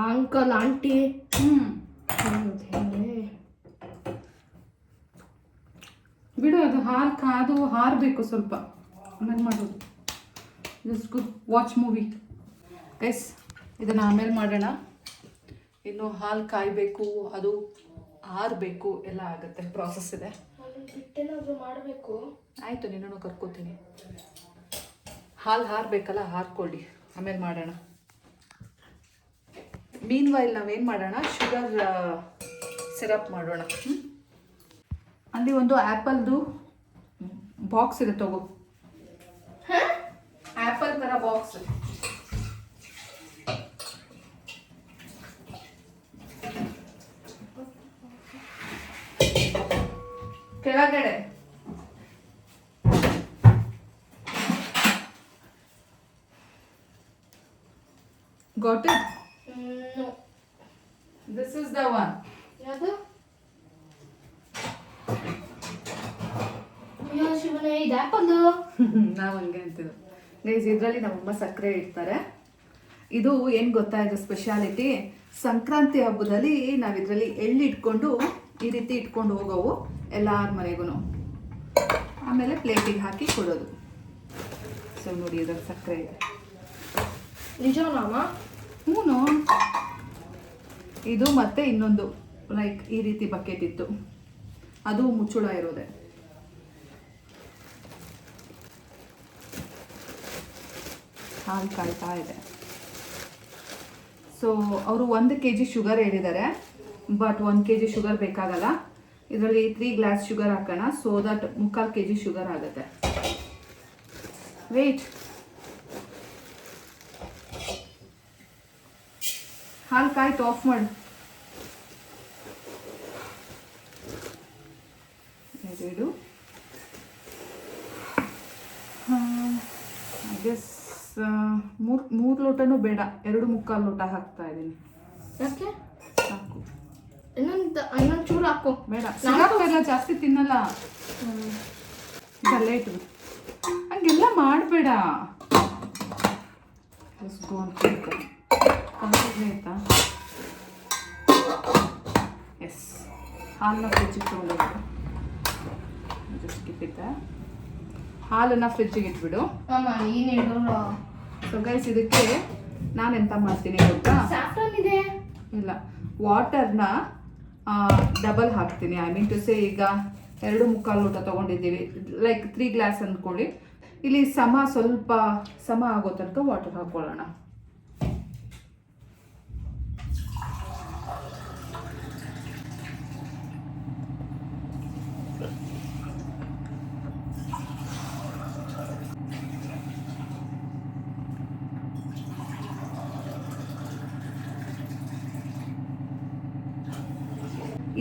Uncle aunty. ಬಿಡು, ಅದು ಹಾಲು ಕಾದು ಹಾರಬೇಕು ಸ್ವಲ್ಪ, ಆಮೇಲೆ ಮಾಡೋದು. Just good watch movie guys. ಇದನ್ನು ಆಮೇಲೆ ಮಾಡೋಣ. ಇನ್ನು ಹಾಲು ಕಾಯಬೇಕು, ಅದು ಆರಬೇಕು, ಎಲ್ಲ ಆಗುತ್ತೆ, ಪ್ರಾಸೆಸ್ ಇದೆ. ಬಿಟ್ಟೇನಾದರೂ ಮಾಡಬೇಕು. ಆಯಿತು, ನಿನ್ನೂ ಕರ್ಕೋತೀನಿ. ಹಾಲು ಹಾರಬೇಕಲ್ಲ, ಹಾರ್ಕೊಳ್ಳಿ, ಆಮೇಲೆ ಮಾಡೋಣ. ಮೀನ್ ವೈಲ್ ನಾವೇನು ಮಾಡೋಣ, ಶುಗರ್ ಸಿರಪ್ ಮಾಡೋಣ. ಅಲ್ಲಿ ಒಂದು ಆ್ಯಪಲ್ದು ಬಾಕ್ಸ್ ಇದೆ, ತಗೋ. ಆ್ಯಪಲ್ ಥರ ಬಾಕ್ಸ್. ಕೆಳಗಡೆ got it? No. This is the one. ಯಾವುದು? ಅಯ್ಯೋ ಶಿವನೇ, ಇದು ಆ್ಯಪಲ್ಲು. ನಾವು ಹಂಗೆ ಅಂತೀವಿ ಗೈಸ್. ಇದರಲ್ಲಿ ನಮ್ಮಮ್ಮ ಸಕ್ಕರೆ ಇಡ್ತಾರೆ. ಇದು ಏನು ಗೊತ್ತಾ, ಇದು ಸ್ಪೆಷಾಲಿಟಿ. ಸಂಕ್ರಾಂತಿ ಹಬ್ಬದಲ್ಲಿ ನಾವು ಇದರಲ್ಲಿ ಎಳ್ಳು ಇಟ್ಕೊಂಡು ಈ ರೀತಿ ಇಟ್ಕೊಂಡು ಹೋಗೋವು ಎಲ್ಲರ ಮನೆಗೂ. ಆಮೇಲೆ ಪ್ಲೇಟಿಗೆ ಹಾಕಿ ಕೊಡೋದು. ಸೊ ನೋಡಿ, ಇದರಲ್ಲಿ ಸಕ್ಕರೆ ಇದೆ. ನಿಜವಮ್ಮ? ಹ್ಞೂ. ಇದು ಮತ್ತೆ ಇನ್ನೊಂದು ಲೈಕ್ ಈ ರೀತಿ ಬಕೆಟ್ ಇತ್ತು, ಅದು ಮುಚ್ಚುಳ ಇರೋದೆ. ಹಾಲು ಕಾಯ್ತಾ ಇದೆ. ಸೊ ಅವರು 1 kg ಶುಗರ್ ಹೇಳಿದ್ದಾರೆ, ಬಟ್ 1 kg ಶುಗರ್ ಬೇಕಾಗಲ್ಲ. ಇದರಲ್ಲಿ 3 ಗ್ಲಾಸ್ ಶುಗರ್ ಹಾಕೋಣ, ಸೊ ದಟ್ 3/4 kg ಶುಗರ್ ಆಗುತ್ತೆ. ವೇಟ್, ಹಾಲು ಕಾಯ್ತು, ಆಫ್ ಮಾಡು. ಎರಡು, ಐ ಗೆಸ್ 3 ಲೋಟನೂ ಬೇಡ, 2 ಮುಕ್ಕಾಲು ಲೋಟ ಹಾಕ್ತಾ ಇದ್ದೀನಿ. ಯಾಕೆ? ಸಾಕು. ಇನ್ನೊಂದು ಚೂರು ಹಾಕು. ಬೇಡ, ಸಿರಪ್ ಎಲ್ಲ ಜಾಸ್ತಿ ತಿನ್ನಲ್ಲ. ಇದಲ್ಲೇ ಇಟ್ಟು ಹಂಗೆಲ್ಲ ಮಾಡಬೇಡ. ಆಯ್ತಾ? ಎಸ್, ಹಾಲನ್ನ ಫ್ರಿಜ್ಜಿಗೆ ತೊಗೊಂಡೋಗಿ ಜಸ್ಟ್ ಇಟ್ಬಿಟ್ಟೆ. ಹಾಲನ್ನು ಫ್ರಿಜ್ಜಿಗೆ ಇಟ್ಬಿಡು. ಸೊ ಗೈಸ್, ಇದಕ್ಕೆ ನಾನೆಂತ ಮಾಡ್ತೀನಿ ಗೊತ್ತಾ? ಇದೆ ಇಲ್ಲ, ವಾಟರ್ನ ಡಬಲ್ ಹಾಕ್ತೀನಿ. ಐ ಮೀನ್ ಟು ಸೇ, ಈಗ 2.25 ಲೋಟ ತೊಗೊಂಡಿದ್ದೀವಿ, ಲೈಕ್ 3 ಗ್ಲಾಸ್ ಅಂದ್ಕೊಳ್ಳಿ. ಇಲ್ಲಿ ಸ್ವಲ್ಪ ಸಮ ಆಗೋ ತನಕ ವಾಟರ್ ಹಾಕ್ಕೊಳ್ಳೋಣ.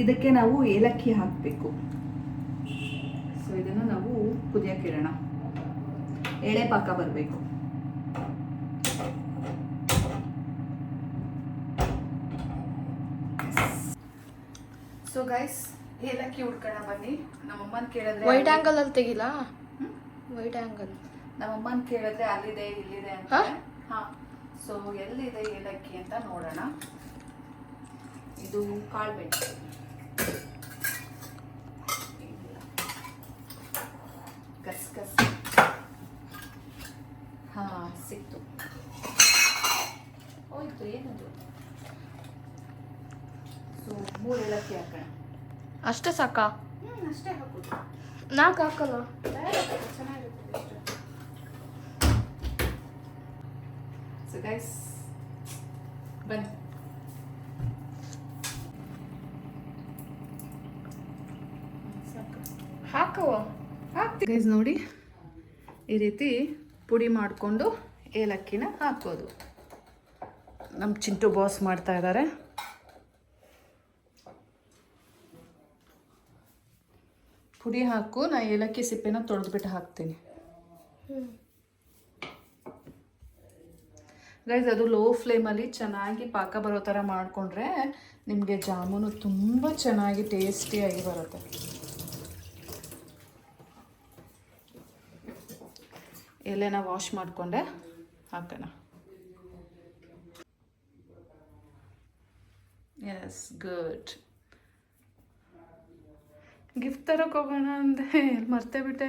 ಇದಕ್ಕೆ ನಾವು ಏಲಕ್ಕಿ ಹಾಕಬೇಕು. ಸೊ ಇದನ್ನು ನಾವು ಕುದಿಯಕ್ಕೆ ಇಡೋಣ. ಎಳೆ ಪಾಕ ಬರಬೇಕು. ಸೊ ಗೈಸ್, ಏಲಕ್ಕಿ ಹುಡ್ಕೋಣ ಬನ್ನಿ. ನಮ್ಮಮ್ಮನ ಕೇಳಿದ್ರೆ ವೈಟ್ ಆಂಗಲ್ ಅಲ್ಲಿ ತೆಗಿಲ್ಲ. ವೈಟ್ ಆಂಗಲ್ ನಮ್ಮಮ್ಮನ ಕೇಳಿದ್ರೆ ಅಲ್ಲಿದೆ ಇಲ್ಲಿದೆ ಅಂತ. ಹಾ, ಸೊ ಎಲ್ಲಿದೆ ಏಲಕ್ಕಿ ಅಂತ ನೋಡೋಣ. ಇದು ಕಾಳುಮೆಣಸು. ಗಸಗಸೆ. ಹಾ, ಸಿಕ್ತು. ಹೋಯ್ತು, ಏನದು? ಸೊ 3 ಏಲಕ್ಕಿ ಹಾಕೋಣ. ಅಷ್ಟೇ ಸಾಕಾ? ಅಷ್ಟೇ ಹಾಕೋದು. 4 ಹಾಕಲ್ಲ. ಚೆನ್ನಾಗಿರುತ್ತೆ. ಸೊ ಗೈಸ್, ಬನ್ನಿ. ಹಾಕುವ. ಗೈಸ್ ನೋಡಿ, ಈ ರೀತಿ ಪುಡಿ ಮಾಡಿಕೊಂಡು ಏಲಕ್ಕಿನ ಹಾಕೋದು. ನಮ್ಮ ಚಿಂಟು ಬಾಸ್ ಮಾಡ್ತಾ ಇದ್ದಾರೆ. ಪುಡಿ ಹಾಕು, ನಾ ಏಲಕ್ಕಿ ಸಿಪ್ಪೆನ ತೊಳೆದ್ಬಿಟ್ಟು ಹಾಕ್ತೀನಿ. ಗೈಸ್, ಅದು ಲೋ ಫ್ಲೇಮಲ್ಲಿ ಚೆನ್ನಾಗಿ ಪಾಕ ಬರೋ ಥರ ಮಾಡಿಕೊಂಡ್ರೆ ನಿಮಗೆ ಜಾಮೂನು ತುಂಬ ಚೆನ್ನಾಗಿ ಟೇಸ್ಟಿಯಾಗಿ ಬರುತ್ತೆ. ಎಲೆನ ವಾಶ್ ಮಾಡಿಕೊಂಡೆ ಹಾಕೋಣ. S, good. ಗಿಫ್ಟ್ ತರೋಕೆ ಹೋಗೋಣ ಅಂದೆ, ಎಲ್ಲಿ ಮರ್ತೇ ಬಿಟ್ಟೆ.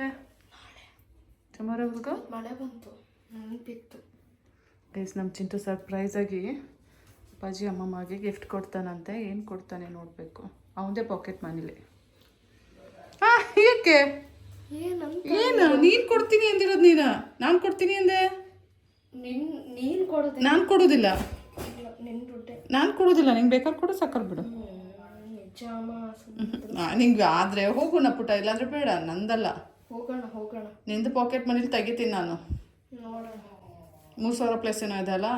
ಟುಮಾರೋವರೆಗೂ ಮಳೆ ಬಂತು, ನೆನಪಿತ್ತು. ಗೈಸ್, ನಮ್ಮ ಚಿಂಟು ಸರ್ಪ್ರೈಸಾಗಿ ಅಪ್ಪಾಜಿ ಅಮ್ಮಮ್ಮಗೆ ಗಿಫ್ಟ್ ಕೊಡ್ತಾನಂತೆ. ಏನು ಕೊಡ್ತಾನೆ ನೋಡಬೇಕು. ಅವನದೇ ಪಾಕೆಟ್ ಮನಿಲಿ. ಹಾಂ, ಏಕೆ? ಏನು ನೀನು ಕೊಡ್ತೀನಿ ಅಂದಿರೋದು? ನಾನು ಕೊಡ್ತೀನಿ ಅಂದೆ. ನೀನು ಕೊಡೋದು? ನಾನು ಕೊಡೋದಿಲ್ಲ. ನಿನ್ನ ದುಡ್ಡೆ. ನಾನು ಕೊಡೋದಿಲ್ಲ. ನಿಂಗೆ ಬೇಕಾದ್ರೆ ಕೊಡು, ಸಾಕರ್ ಬಿಡು. ನಿಂಗೆ ಆದರೆ ಹೋಗೋಣ ಪುಟ, ಇಲ್ಲಾಂದ್ರೆ ಬೇಡ. ನಂದಲ್ಲ. ಹೋಗೋಣ. ನಿಂದು ಪಾಕೆಟ್ ಮನಿಲಿ ತೆಗಿತೀನಿ ನಾನು. ನೋಡೋಣ. 3,000 ಪ್ಲಸ್ ಏನೋ ಇದೆ ಅಲ್ಲ,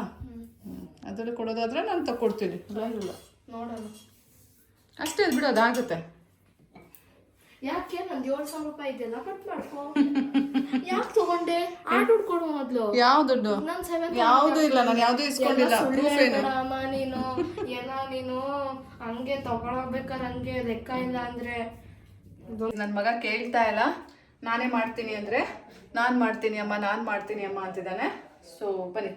ಅದರಲ್ಲಿ ಕೊಡೋದಾದ್ರೆ ನಾನು ತಗೊಡ್ತೀನಿ. ಇಲ್ಲ ನೋಡೋಣ. ಅಷ್ಟೇ, ಅದು ಬಿಡು, ಅದಾಗುತ್ತೆ. ಯಾಕೆ? ನಂದು 7,000 ರೂಪಾಯಿ ಇದೆಯಲ್ಲ, ಕಟ್ ಮಾಡ್ಕೋ. ಯಾಕೆ ತಗೊಂಡೆ? ಆ ದುಡ್ಡು ಕೊಡು ಮೊದಲು. ಯಾವ ದುಡ್ಡು? ಯಾವುದು ಇಲ್ಲ, ನಾನು ಯಾವುದು ಇಸ್ಕೊಂಡಿಲ್ಲ. ಪ್ರೂಫ್ ಏನು? ಅಮ್ಮ ನೀನು ಹಂಗೆ ತಗೊಳಬೇಕಾದ್ರೆ ಹಂಗೆ ಲೆಕ್ಕ ಇಲ್ಲ ಅಂದ್ರೆ. ನನ್ನ ಮಗ ಕೇಳ್ತಾ ಇಲ್ಲ. ನಾನೇ ಮಾಡ್ತೀನಿ ಅಂದರೆ ನಾನು ಮಾಡ್ತೀನಿ ಅಮ್ಮ ಅಂತಿದ್ದಾನೆ. ಸೊ ಬನ್ನಿ.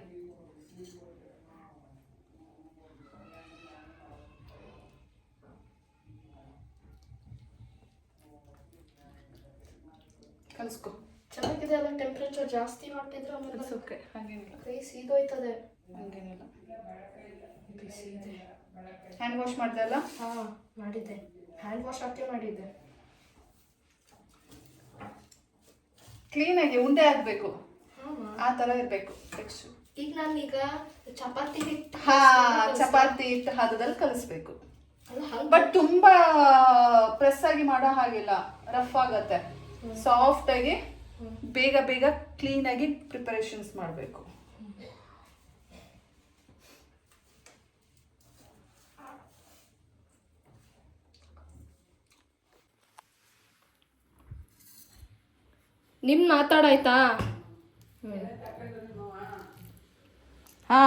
ಕಲಿಸ್ಕೊ. ಚೆನ್ನಾಗಿದೆ ಅಲ್ಲ? ಟೆಂಪ್ರೇಚರ್ ಜಾಸ್ತಿ ಮಾಡ್ತಿದ್ರೆ ಆಮೇಲೆ ಓಕೆ, ಹಾಗೇನಿಲ್ಲ. ಕೈ ಸೀದೋಯ್ತದೆ. ಹಂಗೇನಿಲ್ಲ, ಬಿಸಿ ಇದೆ. ಹ್ಯಾಂಡ್ ವಾಶ್ ಮಾಡಿದೆ ಅಲ್ಲ? ಹಾಂ, ಮಾಡಿದ್ದೆ. ಹ್ಯಾಂಡ್ ವಾಶ್ ಹಾಕಿ ಮಾಡಿದ್ದೆ. ಕ್ಲೀನಾಗಿ ಉಂಡೆ ಆಗಬೇಕು, ಆ ಥರ ಇರಬೇಕು ಟೆಕ್ಸ್ಚರ್. ಈಗ ನಾನೀಗ ಚಪಾತಿ ಹಿಟ್ಟು ಚಪಾತಿ ಹಿಟ್ಟು ಹದದಲ್ಲಿ ಕಲಿಸ್ಬೇಕು. ಬಟ್ ತುಂಬಾ ಪ್ರೆಸ್ ಆಗಿ ಮಾಡೋ ಹಾಗಿಲ್ಲ, ರಫ್ ಆಗತ್ತೆ. ಸಾಫ್ಟ್ ಆಗಿ ಬೇಗ ಕ್ಲೀನ್ ಆಗಿ ಪ್ರಿಪರೇಷನ್ಸ್ ಮಾಡಬೇಕು. ನಿಮ್ ಮಾತಾಡಾಯ್ತಾ? ಹಾ,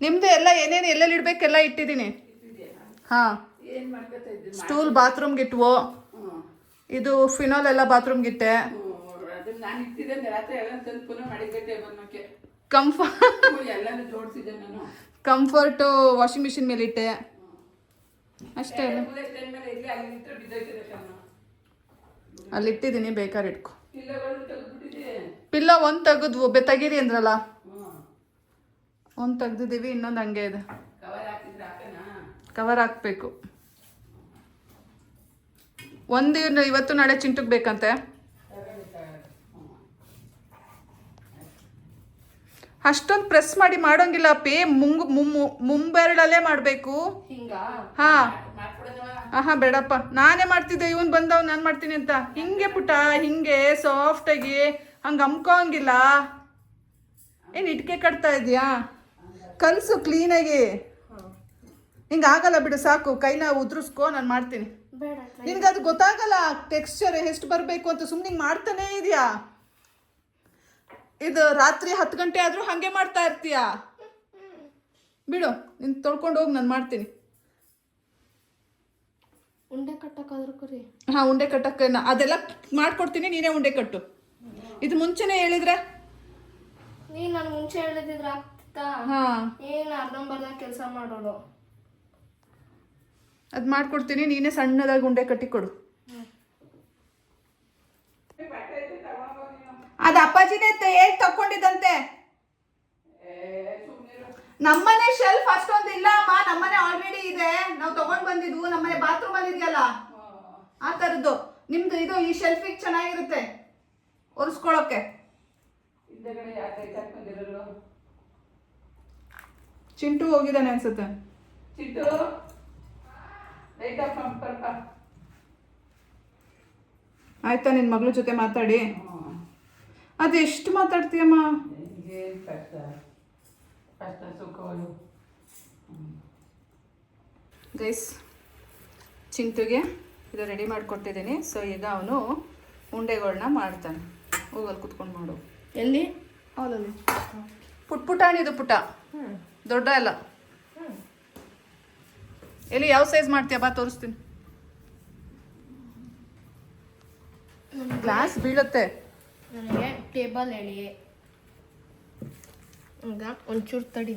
ನಿಮ್ದು ಎಲ್ಲ ಏನೇನು ಎಲ್ಲೆಲ್ಲಿ ಇಡ್ಬೇಕೆಲ್ಲ ಇಟ್ಟಿದ್ದೀನಿ. ಹಾ, ಸ್ಟೂಲ್ ಬಾತ್ರೂಮ್ಗೆ ಇಟ್ವು. ಇದು ಫಿನಾಲ್ ಎಲ್ಲ ಬಾತ್ರೂಮ್ಗೆ ಇಟ್ಟೆ. ಕಂಫರ್ಟು ವಾಷಿಂಗ್ ಮಿಷಿನ್ ಮೇಲೆ ಇಟ್ಟೆ. ಅಷ್ಟೇ ಅಲ್ಲ. ಅಲ್ಲಿ ಇಟ್ಟಿದ್ದೀನಿ, ಬೇಕಾದ್ರೆ ಇಟ್ಕೊ. ಪಿಲ್ಲಗಳು ತೆಗೆದ್ಬಿಟ್ಟಿದೆ. ಪಿಲ್ಲ ಒಂದು ತೆಗೆದ್ವು, ತೆಗೀರಿ ಅಂದ್ರಲ್ಲ, ಒಂದು ತೆಗ್ದಿದ್ದೀವಿ, ಇನ್ನೊಂದು ಹಂಗೆ ಇದೆ. ಕವರ್ ಹಾಕಿದ್ರೆ ಹಾಕನಾ? ಕವರ್ ಹಾಕ್ಬೇಕು. ಒಂದು ಇವತ್ತು ನಾಳೆ ಚಿಂಟುಗೆ ಬೇಕಂತೆ. ಅಷ್ಟೊಂದು ಪ್ರೆಸ್ ಮಾಡಿ ಮಾಡೋಂಗಿಲ್ಲ ಪೇ, ಮುಂಬೆರಳಲ್ಲೇ ಮಾಡಬೇಕು. ಹಾ ಆಹಾ ಬೇಡಪ್ಪ, ನಾನೇ ಮಾಡ್ತಿದ್ದೆ, ಇವನ್ ಬಂದವ್ ನಾನು ಮಾಡ್ತೀನಿ ಅಂತ. ಹಿಂಗೆ ಪುಟ, ಹಿಂಗೆ ಸಾಫ್ಟಾಗಿ ಹಂಗೆ ಹಂಗಿಲ್ಲ. ಏನು ಇಟ್ಕೆ ಕಟ್ತಾ ಇದೆಯಾ? ಕಲಸು ಕ್ಲೀನಾಗಿ. ಹಿಂಗೆ ಆಗಲ್ಲ ಬಿಡು, ಸಾಕು. ಕೈನ ಉದ್ರಿಸ್ಕೊ, ನಾನು ಮಾಡ್ತೀನಿ. ನಿನ್ಗೆ ಅದು ಗೊತ್ತಾಗಲ್ಲ ಟೆಕ್ಸ್ಚರ್ ಎಷ್ಟು ಬರಬೇಕು ಅಂತ. ಸುಮ್ಮನೆ ಮಾಡ್ತಾನೇ ಇದೆಯಾ? ಇದು ರಾತ್ರಿ 10 ಗಂಟೆ ಆದರೂ ಹಾಗೆ ಮಾಡ್ತಾ ಇರ್ತೀಯಾ? ಬಿಡು, ನೀನು ತೊಳ್ಕೊಂಡು ಹೋಗಿ, ನಾನು ಮಾಡ್ತೀನಿ. ಉಂಡೆ ಕಟ್ಟಕ್ಕಾದ್ರೂ ಕರಿ. ಹಾಂ, ಉಂಡೆ ಕಟ್ಟಕ್ಕೆ ಅದೆಲ್ಲ ಮಾಡ್ಕೊಡ್ತೀನಿ, ನೀನೇ ಉಂಡೆ ಕಟ್ಟು. ಇದು ಮುಂಚೆನೇ ಹೇಳಿದ್ರೆ ನೀನು ನಾನು ಮುಂಚೆ ಹೇಳಿದ್ರೆ ಆಗ್ತಾ? ಹಾಂ, ಏನು ಅರ್ಧಂಬರ್ಧ ಕೆಲಸ ಮಾಡೋಳು. ಅದು ಮಾಡ್ಕೊಡ್ತೀನಿ, ನೀನೇ ಸಣ್ಣದಾಗಿ ಉಂಡೆ ಕಟ್ಟಿಕೊಡು. ಅದು ಅಪ್ಪಾಜಿನೇ ಹೇಳಿ ತಕೊಂಡಿದ್ದಂತೆ. ನಮ್ಮನೆ ಶೆಲ್ಫ್ ಅಷ್ಟೊಂದು ಇಲ್ಲ ಅಮ್ಮ, ನಮ್ಮನೆ ಆಲ್ರೆಡಿ ಇದೆ, ನಾವು ತಗೊಂಡ್ ಬಂದಿದ್ವು. ನಮ್ಮನೆ ಬಾತ್ರೂಮ್ ಅಲ್ಲಿ ಇದೆಯಲ್ಲ ಆ ತರದ್ದು. ನಿಮ್ದು ಇದು ಈ ಶೆಲ್ಫಿಗೆ ಚೆನ್ನಾಗಿರುತ್ತೆ ಒರೆಸ್ಕೊಳಕ್ಕೆ. ಚಿಂಟು ಹೋಗಿದ್ದಾನೆ ಅನ್ಸುತ್ತೆ. ಚಿಟ್ಟು ಆಯ್ತಾ, ನಿನ್ ಮಗಳ ಜೊತೆ ಮಾತಾಡಿ. ಅದು ಎಷ್ಟು ಮಾತಾಡ್ತೀಯಮ್ಮ? ಏನು ಕಷ್ಟ, ಕಷ್ಟ ಸುಖಗಳು. ಗೈಸ್, ಚಿಂಟುಗೆ ಇದು ರೆಡಿ ಮಾಡಿಕೊಟ್ಟಿದ್ದೀನಿ. ಸೊ ಈಗ ಅವನು ಉಂಡೆಗಳನ್ನ ಮಾಡ್ತಾನೆ. ಹೋಗಲ್ಲಿ ಕುತ್ಕೊಂಡು ಮಾಡು. ಎಲ್ಲಿ? ಹೌದಲ್ಲಿ ಪುಟಾಣಿದು ಪುಟ, ದೊಡ್ಡ ಎಲ್ಲ. ಎಲ್ಲಿ ಯಾವ ಸೈಜ್ ಮಾಡ್ತೀಯ ಬಾ, ತೋರಿಸ್ತೀನಿ. ಗ್ಲಾಸ್ ಬೀಳುತ್ತೆ. ನನಗೆ ಟೇಬಲ್ ಎಳಿ. ಈಗ ಒಂಚೂರು ತಡಿ.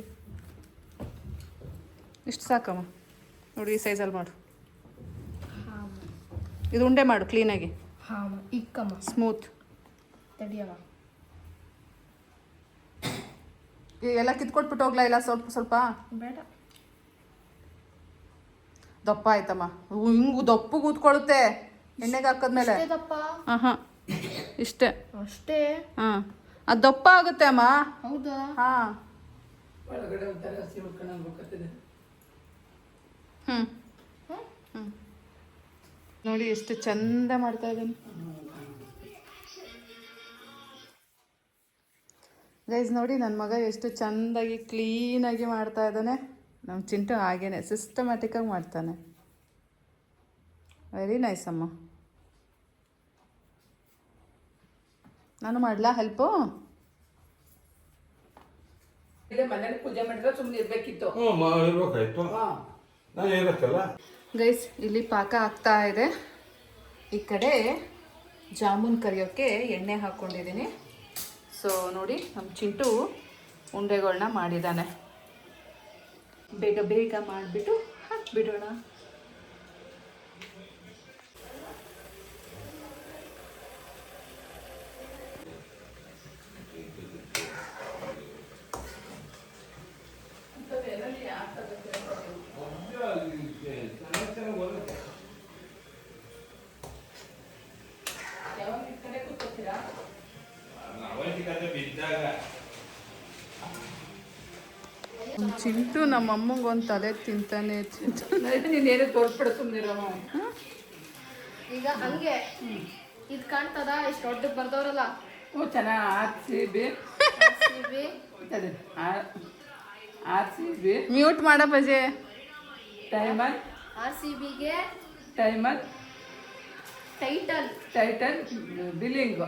ಇಷ್ಟು ಸಾಕಮ್ಮ. ನೋಡಿ, ಈ ಸೈಜಲ್ಲಿ ಮಾಡು. ಇದು ಉಂಡೆ ಮಾಡು ಕ್ಲೀನಾಗಿ. ಹಾಂ ಇಕ್ಕಮ್ಮ, ಸ್ಮೂತ್. ತಡಿಯವ. ಎಲ್ಲ ಕಿತ್ಕೊಟ್ಬಿಟ್ಟು ಹೋಗ್ಲಾ? ಇಲ್ಲ ಸ್ವಲ್ಪ ಸ್ವಲ್ಪ ಬೇಡ. ದಪ್ಪ ಆಯ್ತಮ್ಮ. ಹಿಂಗು ದಪ್ಪು ಕೂತ್ಕೊಳ್ಳುತ್ತೆ ಎಣ್ಣೆಗೆ ಹಾಕದ್ಮೇಲೆ. ದಪ್ಪ? ಹಾಂ, ಇಷ್ಟೇ ಅಷ್ಟೇ. ಹಾಂ, ಅದು ದಪ್ಪ ಆಗುತ್ತೆ ಅಮ್ಮ. ಹೌದಾ? ಹಾಂ. ಒಳಗಡೆ ಒಂಥರ ಸಿಳ್ಕೊಂಡು ಹೋಗ್ತದೆ. ಹ್ಞೂ ನೋಡಿ ಎಷ್ಟು ಚಂದ ಮಾಡ್ತಾ ಇದ್ದಾನೆ ಗೈಸ್. ನೋಡಿ ನನ್ನ ಮಗ ಎಷ್ಟು ಚೆಂದಾಗಿ ಕ್ಲೀನಾಗಿ ಮಾಡ್ತಾ ಇದ್ದಾನೆ. ನಮ್ಮ ಚಿಂಟು ಹಾಗೇನೆ ಸಿಸ್ಟಮ್ಯಾಟಿಕ್ಕಾಗಿ ಮಾಡ್ತಾನೆ. ವೆರಿ ನೈಸ್ ಅಮ್ಮ. ನಾನು ಮಾಡ್ಲಾ ಹೆಲ್ಪು? ಮನೇಲಿ ಪೂಜೆ ಮಾಡಿದ್ರೆ ಸುಮ್ಮನೆ ಇರ್ಬೇಕಿತ್ತು. ಇರ್ಬೇಕಾಯ್ತು, ನಾನು ಇರತ್ತಲ್ಲ. ಗೈಸ್, ಇಲ್ಲಿ ಪಾಕ ಆಗ್ತಾ ಇದೆ. ಈ ಕಡೆ ಜಾಮೂನ್ ಕರಿಯೋಕ್ಕೆ ಎಣ್ಣೆ ಹಾಕ್ಕೊಂಡಿದ್ದೀನಿ. ಸೊ ನೋಡಿ, ನಮ್ಮ ಚಿಂಟು ಉಂಡೆಗಳನ್ನ ಮಾಡಿದ್ದಾನೆ. ಬೇಗ ಬೇಗ ಮಾಡಿಬಿಟ್ಟು ಹಾಕ್ಬಿಡೋಣ. ಚಿಂಟು ನಮ್ಮ ಅಮ್ಮಂಗೆ ಒಂದು ತಲೆ ತಿಂತಾನೆ. ನೀನೇನು ತೋರಿಸ್ಬಿಡ ಸುಮ್ಮನಿರಮ್ಮ. ಈಗ ಹಂಗೆ ಇದು ಕಾಣ್ತದ? ಇಷ್ಟು ದೊಡ್ಡಕ್ಕೆ ಬರ್ದವ್ರಲ್ಲ. ಹ್ಞೂ, ಚೆನ್ನಾಗಿ RCB ಮ್ಯೂಟ್ ಮಾಡ ಬಜೆ. ಟೈಮರ್ RCBಗೆ timer title billing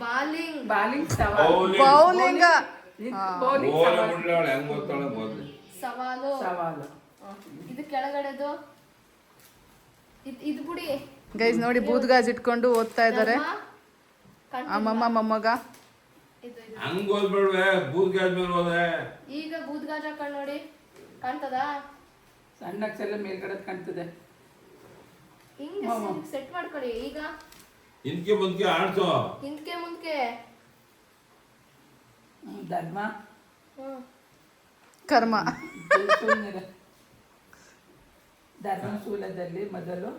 bowling bowling ಸವಾಲು. ಇದು ಕೆಳಗಡೆದು ಇದು ಬಿಡಿ. ಗೈಸ್ ನೋಡಿ, ಬೂದ್ಗಾಜ್ ಇಟ್ಕೊಂಡು ಓದ್ತಾ ಇದ್ದಾರೆ ಅಮ್ಮಮ್ಮ ಮೊಮ್ಮಗ. ಹಂಗ ಓದ್ಬೇಡ್ವೆ, ಬೂದ್ಗಾಜ್ ಮೇಲೆ ಹೋದೆ. ಈಗ ಬೂದ್ಗಾಜ್ ಹಾಕೊಂಡು ನೋಡಿ, ಕಾಣ್ತದ? ಸಣ್ಣ ಅಕ್ಷರ ಮೇಲ್ಗಡೆ ಕಾಣ್ತದೆ. ಹಿಂಗೆ ಸೆಟ್ ಮಾಡ್ಕೊಳ್ಳಿ ಈಗ. ಇನ್ಕೆ ಮುಂದಕ್ಕೆ ಆಡ್ಸೋ. ಹಿಂದ್ಕೆ ಮುಂದ್ಕೆ ಧರ್ಮ ಕರ್ಮ. ಧರ್ಮಶೂಲದಲ್ಲಿ ಮೊದಲು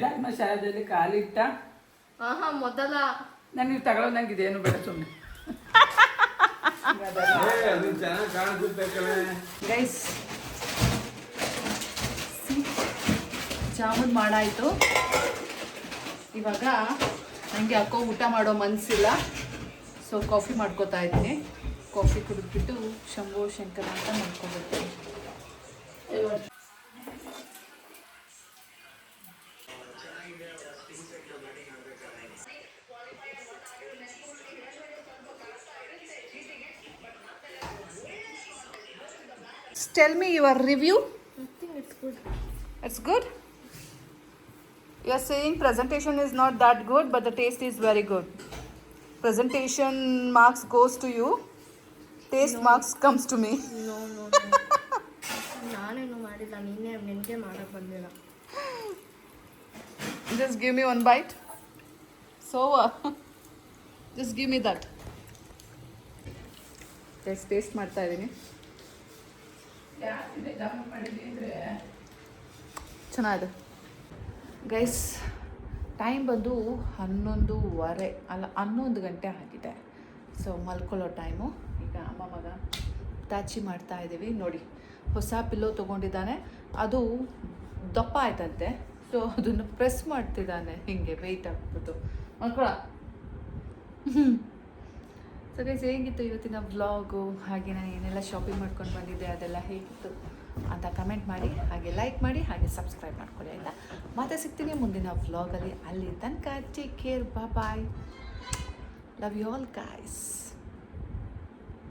ಧರ್ಮಶಾಲದಲ್ಲಿ ಕಾಲಿಟ್ಟ ಆಹಾ ಮೊದಲ ನನಗೆ ತಗೊಳ್ಳೋ ನಂಗೆ ಇದೇನು ಬೇಡ ಸುಮ್ಮನೆ. ಅದು ಚೆನ್ನಾಗಿ ಕಾಣಿಸುತ್ತೆ ಕಣೆ. ಗೈಸ್ ಜಾಮೂನ್ ಮಾಡಾಯಿತು. ಇವಾಗ ನನಗೆ ಯಾಕೋ ಊಟ ಮಾಡೋ ಮನಸ್ಸಿಲ್ಲ, ಸೊ ಕಾಫಿ ಮಾಡ್ಕೋತಾ ಇದ್ದೀನಿ. ಕಾಫಿ ಕುಡಿದ್ಬಿಟ್ಟು ಶಂಭೋ ಶಂಕರ ಅಂತ ಮಾಡ್ಕೊಬಿಡ್ತೀನಿ. Tell me your review. I think it's good. It's good. You are saying presentation is not that good, but the taste is very good. Presentation marks goes to you. Taste marks comes to me. No ನಾನೇನು ಮಾಡಿಲ್ಲ, ನೀನೇ ನಿನಗೆ ಮಾಡಕ್ಕೆ ಬಂದಿಲ್ಲ. Just give me one bite. So, just give me that. Taste ಮಾಡ್ತಾ ಇದ್ದೀನಿ. ಚೆನ್ನಾಗಿದೆ ಗೈಸ್. ಟೈಮ್ ಬಂದು 11:15 ಅಲ್ಲ 11 ಗಂಟೆ ಆಗಿದೆ. ಸೊ ಮಲ್ಕೊಳ್ಳೋ ಟೈಮು. ಈಗ ಅಮ್ಮ ಮಗ ತಾಚಿ ಮಾಡ್ತಾ ಇದ್ದೀವಿ. ನೋಡಿ, ಹೊಸ ಪಿಲ್ಲೋ ತೊಗೊಂಡಿದ್ದಾನೆ. ಅದು ದಪ್ಪ ಆಯ್ತಂತೆ, ಸೊ ಅದನ್ನು ಪ್ರೆಸ್ ಮಾಡ್ತಿದ್ದಾನೆ ಹಿಂಗೆ ವೆಯ್ಟ್ ಹಾಕ್ಬಿಟ್ಟು. ಮಲ್ಕೊಳ. ಸೊ ಗೈಸ್, ಹೇಗಿತ್ತು ಇವತ್ತಿನ ವ್ಲಾಗು, ಹಾಗೆ ನಾನು ಏನೆಲ್ಲ ಶಾಪಿಂಗ್ ಮಾಡ್ಕೊಂಡು ಬಂದಿದ್ದೆ ಅದೆಲ್ಲ ಹೇಗಿತ್ತು ಅಂತ ಕಮೆಂಟ್ ಮಾಡಿ, ಹಾಗೆ ಲೈಕ್ ಮಾಡಿ, ಹಾಗೆ ಸಬ್ಸ್ಕ್ರೈಬ್ ಮಾಡ್ಕೊಳ್ಳಿ ಆಯಿತಾ. ಮತ್ತೆ ಸಿಗ್ತೀನಿ ಮುಂದಿನ ವ್ಲಾಗಲ್ಲಿ. ಅಲ್ಲಿ ತನಕ take care, bye. Love you all guys.